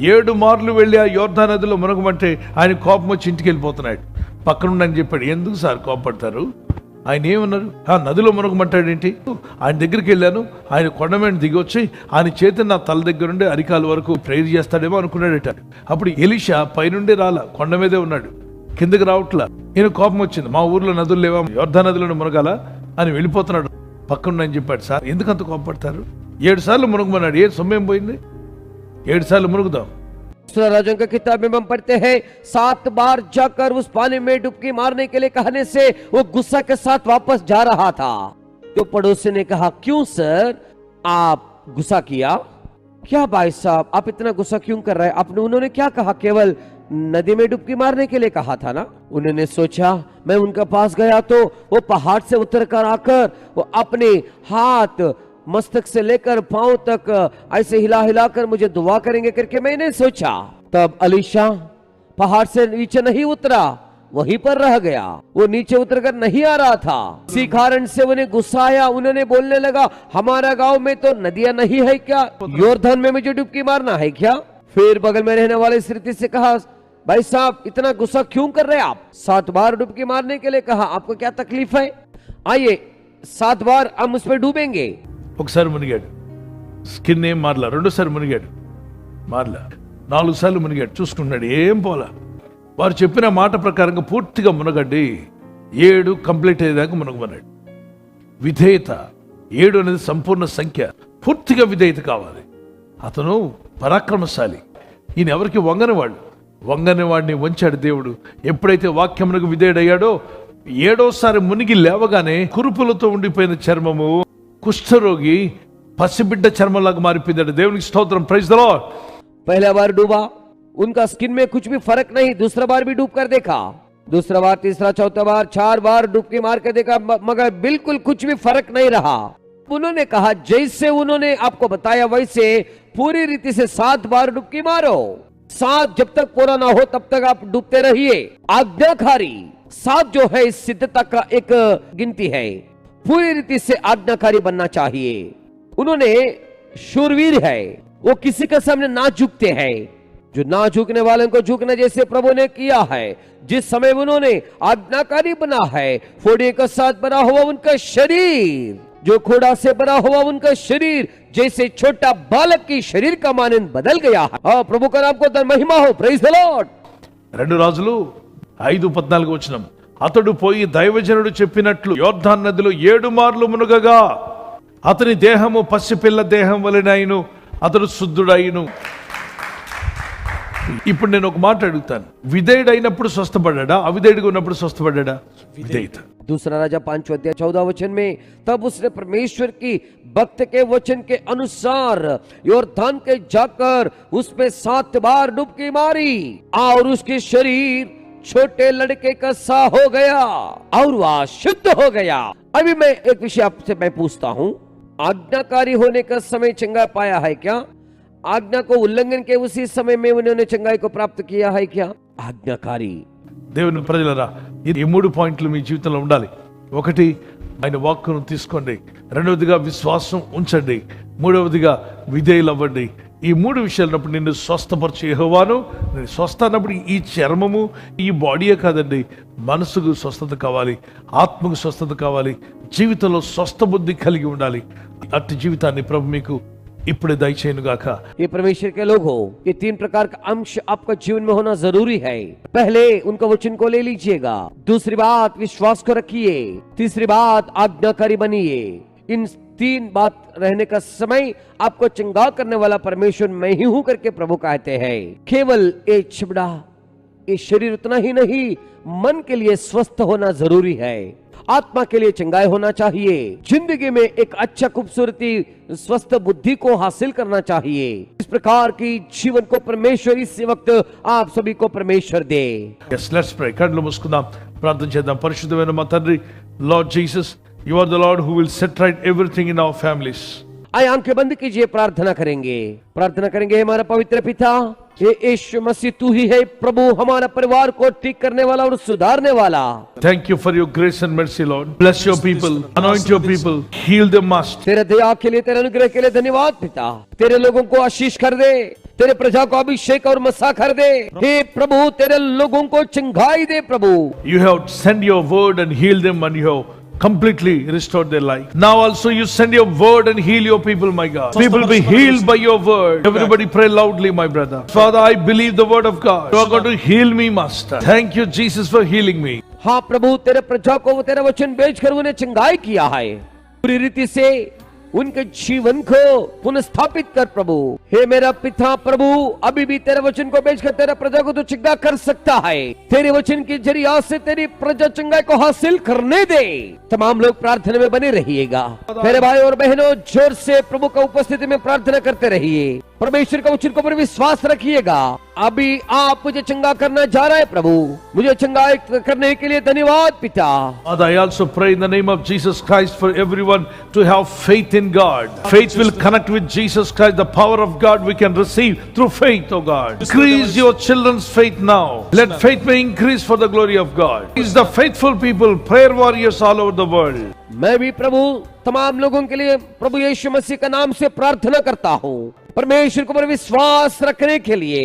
7 మార్లు వెళ్ళి ఆ యోర్దాను నదిలో మునగమంటే ఆయన కోపం వచ్చి ఇంటికి వెళ్ళిపోతున్నాడు. పక్కనుండని చెప్పాడు. ఎందుకు సార్ కోపడతారు? ఆయన ఏమన్నారు? నదిలో మునగమంటాడేంటి? ఆయన దగ్గరికి వెళ్ళాను, ఆయన కొండ మీద దిగి వచ్చి ఆయన చేతిని నా తల దగ్గర నుండి అరికాల వరకు ప్రేయర్ చేస్తాడేమో అనుకున్నాడట. అప్పుడు ఎలీషా పైనుండి రాలా, కొండ మీదే ఉన్నాడు, కిందకి రావట్లా. ఈయన కోపం వచ్చింది, మా ఊర్లో నదులు లేవా, యోర్దాను నదిలో మునగాల అని వెళ్ళిపోతున్నాడు. పక్కనుండని చెప్పాడు. సార్ ఎందుకు అంత కోపడతారు? 7 సార్లు మునుగమన్నాడు. ఏ సొమ్మేం పోయింది? 7 సార్లు మునుగుదాం. दूसरा राजों की किताब में हम पढ़ते हैं 7 बार जाकर उस पानी में डुबकी मारने के लिए कहने से वो गुस्सा के साथ वापस जा रहा था। तो पड़ोसी ने कहा, क्यों सर आप गुस्सा किया? क्या भाई साहब आप इतना गुस्सा क्यों कर रहे हैं? आपने, उन्होंने क्या कहा? केवल नदी में डुबकी मारने के लिए कहा था ना। उन्होंने सोचा, मैं उनके पास गया तो वो पहाड़ से उतर कर आकर वो अपने हाथ मस्तक से लेकर पांव तक ऐसे हिला हिलाकर मुझे दुआ करेंगे करके मैंने सोचा। तब अलीशा पहाड़ से नीचे नहीं उतरा, वहीं पर रह गया। वो नीचे उतरकर नहीं आ रहा था। इसी कारण से उन्हें गुस्सा आया। उन्होंने बोलने लगा, हमारा गांव में तो नदियां नहीं है क्या? योर्धन में मुझे डुबकी मारना है क्या? फिर बगल में रहने वाले स्त्री से कहा, भाई साहब इतना गुस्सा क्यों कर रहे हैं आप? 7 बार डुबकी मारने के लिए कहा, आपको क्या तकलीफ है? आइए 7 बार हम उस पर डूबेंगे। ఒకసారి మునిగాడు, స్కిన్ ఏం మారలా. 2 సార్లు మునిగాడు, మారలా. 4 సార్లు మునిగాడు, చూసుకున్నాడు, ఏం పోలా. వారు చెప్పిన మాట ప్రకారంగా పూర్తిగా మునగండి. 7 కంప్లీట్ అయ్యేదాకా మునగమన్నాడు. విధేయత 7 అనేది సంపూర్ణ సంఖ్య. పూర్తిగా విధేయత కావాలి. అతను పరాక్రమశాలి. ఈయన ఎవరికి వంగనివాడు, వంగని వాడిని వంచాడు దేవుడు. ఎప్పుడైతే వాక్యమునకు విధేయుడయ్యాడో 7వసారి మునిగి లేవగానే కురుపులతో ఉండిపోయిన చర్మము, కుష్ఠరోగి పసిబిడ్డ చర్మంలాగా మారిపోయిందట. దేవునికి స్తోత్రం, ప్రైజ్ ద లార్డ్. पहला बार डूबा, उनका स्किन में कुछ भी फर्क नहीं। दूसरा बार भी डूब कर देखा, दूसरा बार, तीसरा, चौथा बार, 4 बार डुबकी मार कर देखा, मगर बिल्कुल कुछ भी फर्क नहीं रहा। उन्होंने कहा, जैसे उन्होंने आपको बताया वैसे पूरी रीति से 7 बार डुबकी मारो। 7 जब तक पूरा ना हो तब तक आप डूबते रहिए। आज्ञाकारी 7 जो है सिद्धता का एक गिनती है। पूरी रीति से आज्ञाकारी बनना चाहिए। उन्होंने शूरवीर है, वो किसी के सामने ना झुकते हैं। जो ना झुकने वालों को झुकना जैसे प्रभु ने किया है। जिस समय उन्होंने आज्ञाकारी बना है, फोड़े के साथ बना हुआ उनका शरीर, जो खोड़ा से बना हुआ उनका शरीर जैसे छोटा बालक की शरीर का मानन बदल गया है। प्रभु का नाम को महिमा हो, प्रेज द लॉर्ड। 2 రాజులు 5:14 వచనం. అతడు పోయి దైవజనుడు చెప్పినట్లు యోర్దాను నదిలో 7 మార్లు మునుగగా అతని దేహము పసిపిల్ల దేహం వలెనైను, అతడు శుద్ధుడైను. ఇప్పుడు నేను ఒక మాట అడుగుతాను, విధేయుడైనప్పుడు స్వస్థపడ్డా, అవిధేయుడిగా ఉన్నప్పుడు స్వస్థపడ్డా? విధేయత. दूसरा राजा 5 अध्याय 14 वचन में, तब उसने परमेश्वर की भक्त के वचन के अनुसार योर्दान के जाकर उसमें 7 बार डुबकी मारी और उसके शरीर छोटे लड़के का सा हो गया और वह शुद्ध हो गया। अभी मैं एक विषय आपसे मैं पूछता हूँ, आज्ञाकारी होने का समय चंगा पाया है क्या? आज्ञा को उल्लंघन के उसी समय में उन्होंने चंगाई को प्राप्त किया है क्या? आज्ञाकारी. దేవుని ప్రజలరా, ఈ 3 పాయింట్లు మీ జీవితంలో ఉండాలి. 1, ఆయన వాక్కును తీసుకోండి. 2వదిగా విశ్వాసం ఉంచండి. 3వదిగా విధేయులు అవ్వండి. ఈ 3 విషయాలన్నప్పుడు నిన్ను స్వస్థపరిచే యెహోవాను, నేను స్వస్థ అన్నప్పుడు ఈ చర్మము ఈ బాడీయే కాదండి, మనసుకు స్వస్థత కావాలి, ఆత్మకు స్వస్థత కావాలి, జీవితంలో స్వస్థ బుద్ధి కలిగి ఉండాలి. అట్టి జీవితాన్ని ప్రభు మీకు ఇప్పుడే దయచేయను గాక. ये परमेश्वर के लोग हो, ये 3 प्रकार का अंश आपका जीवन में होना जरूरी है. पहले उनका वचन को ले लीजिएगा. दूसरी बात, विश्वास को रखिए. तीसरी बात, आज्ञाकारी बनिए. इन 3 बात रहने का समय आपको चंगा करने वाला परमेश्वर मैं ही हूं करके प्रभु कहते हैं. केवल ये छबड़ा, ये शरीर उतना ही नहीं, मन के लिए स्वस्थ होना जरूरी है, आत्मा के लिए चंगाई होना चाहिए. जिंदगी में एक अच्छा खूबसूरती स्वस्थ बुद्धि को हासिल करना चाहिए. इस प्रकार की जीवन को परमेश्वर इस वक्त आप सभी को परमेश्वर दे. Yes, let's pray. కళ్ళు మూసుకుందాం, ప్రార్థన చేద్దాం. పరిశుద్ధమైన మా తండ్రి, Lord Jesus, you are the Lord who will set right everything in our families. आइए आंखें बंद कीजिए, प्रार्थना करेंगे. प्रार्थना करेंगे. हमारा पवित्र पिता, ये यीशु मसीह तू ही है प्रभु, हमारा परिवार को ठीक करने वाला और सुधारने वाला. Thank you for your grace and mercy, Lord. Bless your people, anoint your people, heal them, master. तेरे दया के लिए, तेरे अनुग्रह के लिए धन्यवाद पिता. तेरे लोगों को आशीष कर दे, तेरे प्रजा को अभिषेक और मसा कर दे. हे प्रभु, तेरे लोगों को चंगाई दे प्रभु. You have sent your word and healed them, and you have completely restored their life. Now also you send your word and heal your people, my God. People be healed by your word. Everybody pray loudly, my brother. Father, I believe the word of God. You are going to heal me, master. Thank you, Jesus, for healing me. हाँ प्रभु, तेरे प्रजा को तेरा वचन भेजकर उन्हें चंगाई किया है. पूरी रीति से उनके जीवन को पुनः कर प्रभु. हे मेरा पिता प्रभु, अभी भी तेरे वचन को भेजकर तेरा प्रजा को तो चंगा कर सकता है. तेरे वचन के जरिया से तेरी प्रजा चंगाई को हासिल करने दे. तमाम लोग प्रार्थना में बने रहिएगा. मेरे भाई और बहनों, जोर से प्रभु का उपस्थिति में प्रार्थना करते रहिए. परमेश्वर का वचन को पर विश्वास रखिएगा. अभी आप मुझे चंगा करना जा रहा है प्रभु. मुझे चंगाई करने के लिए धन्यवाद पिता. Father, I also pray in the name of Jesus Christ for everyone to have faith in God. Faith will connect with Jesus Christ. The power of God we can receive through faith, oh God. Increase your children's faith now. Let faith may increase for the glory of God. Is the faithful people, prayer warriors all over the world. मैं भी प्रभु तमाम लोगों के लिए प्रभु यीशु मसीह का नाम से प्रार्थना करता हूँ. परमेश्वर को पर विश्वास रखने के लिए,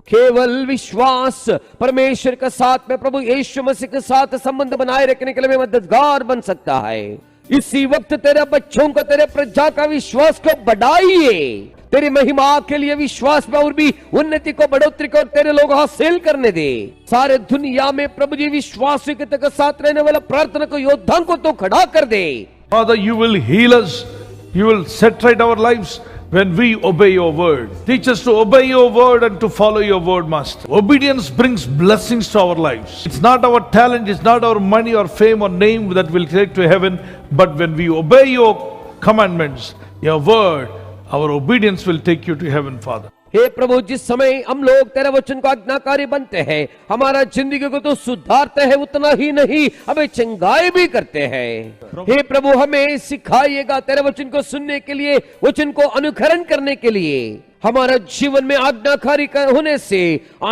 केवल विश्वास परमेश्वर के साथ में प्रभु यीशु मसीह के साथ संबंध बनाए रखने के लिए मैं मददगार बन सकता है. इसी वक्त तेरे बच्चों को, तेरे प्रजा का विश्वास को बढ़ाइए. तेरी महिमा के लिए विश्वास में और भी उन्नति को, बढ़ोतरी को तेरे लोग हासिल करने दे. सारे दुनिया में प्रभु जी विश्वास के साथ रहने वाला प्रार्थना को योद्धा को तो खड़ा कर दे. Father, you will heal us. You will set right our lives when we obey your word. Teach us to obey your word and to follow your word, Master. Obedience brings blessings to our lives. It's not our talent, it's not our money or fame or name that will take to heaven, but when we obey your commandments, your word, our obedience will take you to heaven, Father. हे प्रभु, जिस समय हम लोग तेरे वचन को आज्ञाकारी बनते हैं, हमारा जिंदगी को तो सुधारते हैं, उतना ही नहीं हमें चंगाई भी करते हैं. हे प्रभु, हमें सिखाइएगा तेरे वचन को सुनने के लिए, वचन को अनुकरण करने के लिए. हमारा जीवन में आज्ञाकारी होने से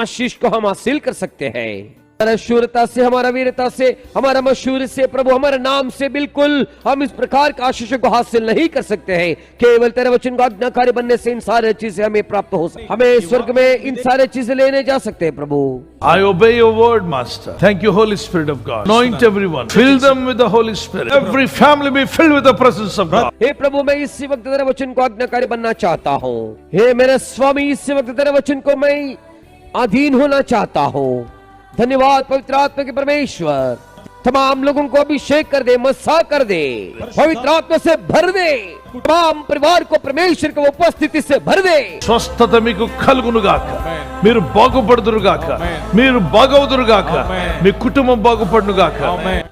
आशीष को हम हासिल कर सकते हैं. हमारा शूरता से, हमारा वीरता से, हमारा मशहूर से प्रभु, हमारे नाम से बिल्कुल हम इस प्रकार के आशीषों को हासिल नहीं कर सकते हैं. केवल तेरे वचन को आज्ञाकारी बनने से इन सारे चीजें हमें प्राप्त हो सकती, हमें स्वर्ग में इन सारे चीजें लेने जा सकते हैं प्रभु. I obey your word, Master. Thank you, Holy Spirit of God. Anoint everyone. Fill them with the Holy Spirit. Every family be filled with the presence of God. हे प्रभु, मैं इसी वक्त तेरे वचन को आज्ञाकारी बनना चाहता हूँ. हे मेरे स्वामी, इसी वक्त तेरे वचन को मैं अधीन होना चाहता हूँ. धन्यवाद पवित्र आत्मा के परमेश्वर। तमाम लोगों को अभिषेक कर दे, मसा कर दे, पवित्र आत्मा से भर दे, तमाम परिवार को परमेश्वर की उपस्थिति से भर दे। స్వస్థత మీకు కలుగునుగాక, మీరు బాగుపడుదురుగాక, మీరు బాగవుదురుగాక, మీ కుటుంబం బాగుపడునుగాక।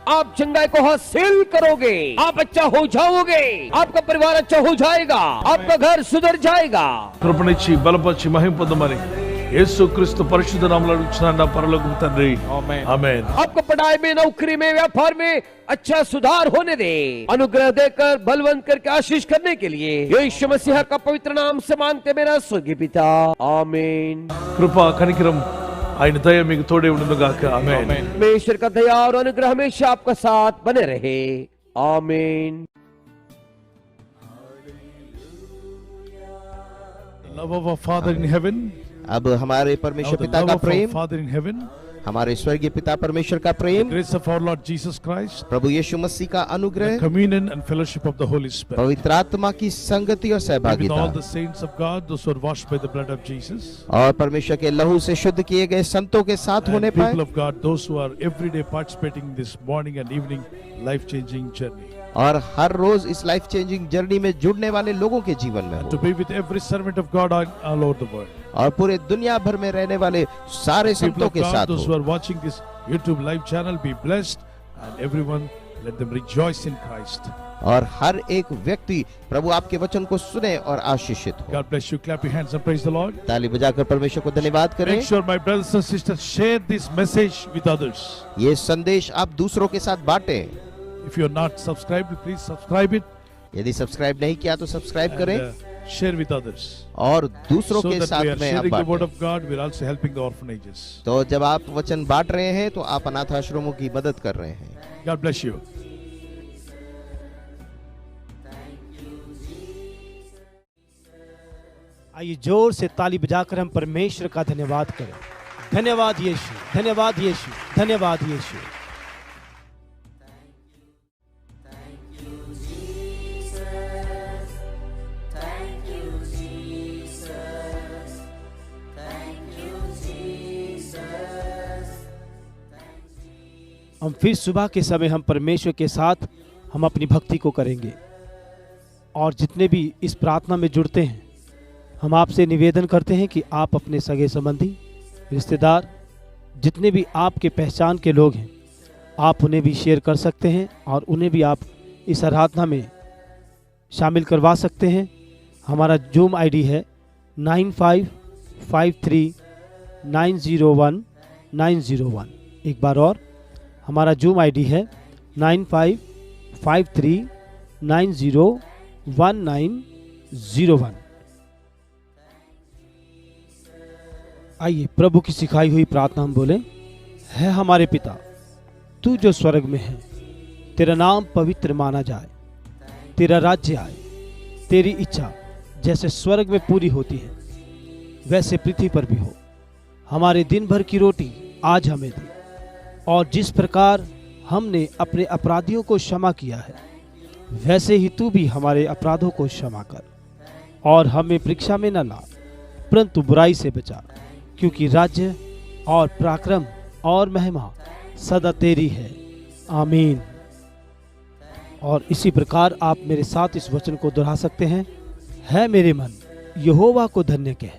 आप चंगाई को हासिल करोगे, आप अच्छा हो जाओगे, आपका परिवार अच्छा हो जाएगा, आपका घर सुधर जाएगा। కృపనిచ్చి బలపరిచి మహిమ పొందమని యేసుక్రీస్తు పరిశుద్ధ నామములో అడుగుచున్నాను నా పరలోకపు తండ్రి, ఆమేన్। आपको पढ़ाई में, नौकरी में, व्यापार में अच्छा सुधार होने दे, अनुग्रह देकर बलवंत करके आशीष करने के लिए यीशु मसीह का पवित्र नाम से मांगते मेरा स्वर्गीय पिता, आमीन। కృప కనికరం ఆయన దయ మీకు తోడే ఉండునుగాక, ఆమేన్। परमेश्वर का दया और अनुग्रह हमेशा आपका साथ बने रहे, आमीन। Love of our Father in heaven, अब हमारे परमेश्वर the पिता love का of our Prem, Father in heaven, हमारे स्वर्गीय पिता परमेश्वर का the Prem, grace of our Lord Jesus Christ, प्रभु यीशु मसीह का the अनुग्रह, communion and fellowship of the Holy Spirit, पवित्र आत्मा की संगति और with सहभागिता all the saints of God, those who are washed by the blood of Jesus, और परमेश्वर के लहू से शुद्ध किए गए संतों के साथ and होने people पाए, of God, those who are every day participating in this morning and evening life-changing journey, और हर रोज इस लाइफ चेंजिंग जर्नी में जुड़ने वाले लोगों के जीवन में to हो, be with every servant of God all over the world. और पूरे दुनिया भर में रहने वाले सारे People संतों of के God, साथ those who हो। are watching this YouTube live channel, be blessed, and everyone let them rejoice in Christ. और हर एक व्यक्ति प्रभु आपके वचन को सुने और आशीषित हो। God bless you. Clap your hands and praise the Lord. ताली बजाकर परमेश्वर को धन्यवाद करें। Make sure, my brothers and sisters, share this message with others. ये संदेश आप दूसरों के साथ बांटें। If you are not subscribed, please subscribe it यदि सब्सक्राइब नहीं किया तो सब्सक्राइब and करें share with others. और दूसरों So के that साथ we are में आप sharing the word बांटें। of God, we are also helping the orphanages. तो जब आप वचन बांट रहे हैं तो आप अनाथ आश्रमों की मदद कर रहे हैं। God bless you. आइए जोर से ताली बजाकर हम परमेश्वर का धन्यवाद करें। धन्यवाद यीशु, धन्यवाद यीशु, धन्यवाद यीशु। Thank you, Jesus. Thank you, Jesus. हम फिर सुबह के समय हम परमेश्वर के साथ हम अपनी भक्ति को करेंगे, और जितने भी इस प्रार्थना में जुड़ते हैं हम आपसे निवेदन करते हैं कि आप अपने सगे संबंधी, रिश्तेदार, जितने भी आपके पहचान के लोग हैं, आप उन्हें भी शेयर कर सकते हैं और उन्हें भी आप इस आराधना में शामिल करवा सकते हैं। हमारा जूम आईडी है 9553901901। एक बार और, हमारा जूम आईडी है 9553901901। आइए प्रभु की सिखाई हुई प्रार्थना हम बोलें। है हमारे पिता, तू जो स्वर्ग में है, तेरा नाम पवित्र माना जाए, तेरा राज्य आए, तेरी इच्छा जैसे स्वर्ग में पूरी होती है वैसे पृथ्वी पर भी हो। हमारे दिन भर की रोटी आज हमें दे, और जिस प्रकार हमने अपने अपराधियों को क्षमा किया है वैसे ही तू भी हमारे अपराधों को क्षमा कर, और हमें परीक्षा में न ला परंतु बुराई से बचा, क्योंकि राज्य और पराक्रम और महिमा सदा तेरी है, आमीन। और इसी प्रकार आप मेरे साथ इस वचन को दोहरा सकते हैं। है मेरे मन यहोवा को धन्य कह,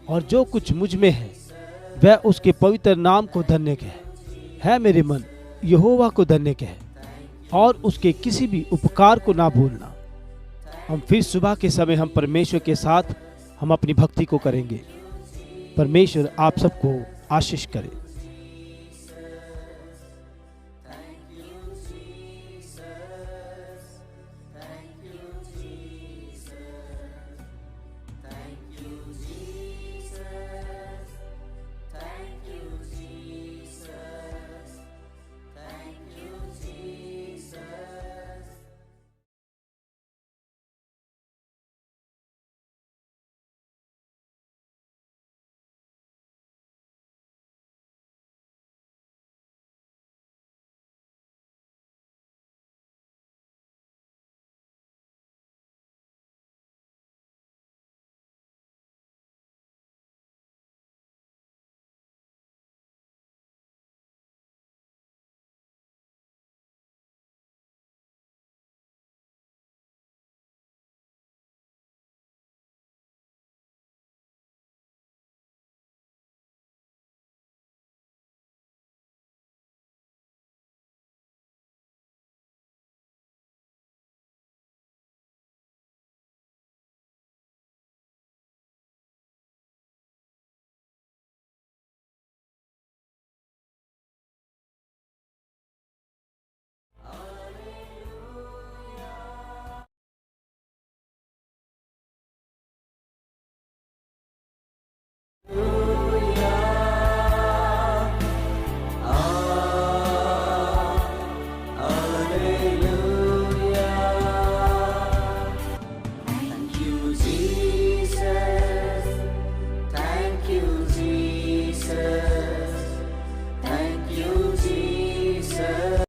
और जो कुछ मुझ में है वह उसके पवित्र नाम को धन्य कह। है मेरे मन यहोवा को धन्य कह, और उसके किसी भी उपकार को ना भूलना। हम फिर सुबह के समय हम परमेश्वर के साथ हम अपनी भक्ति को करेंगे। परमेश्वर आप सबको आशीष करे।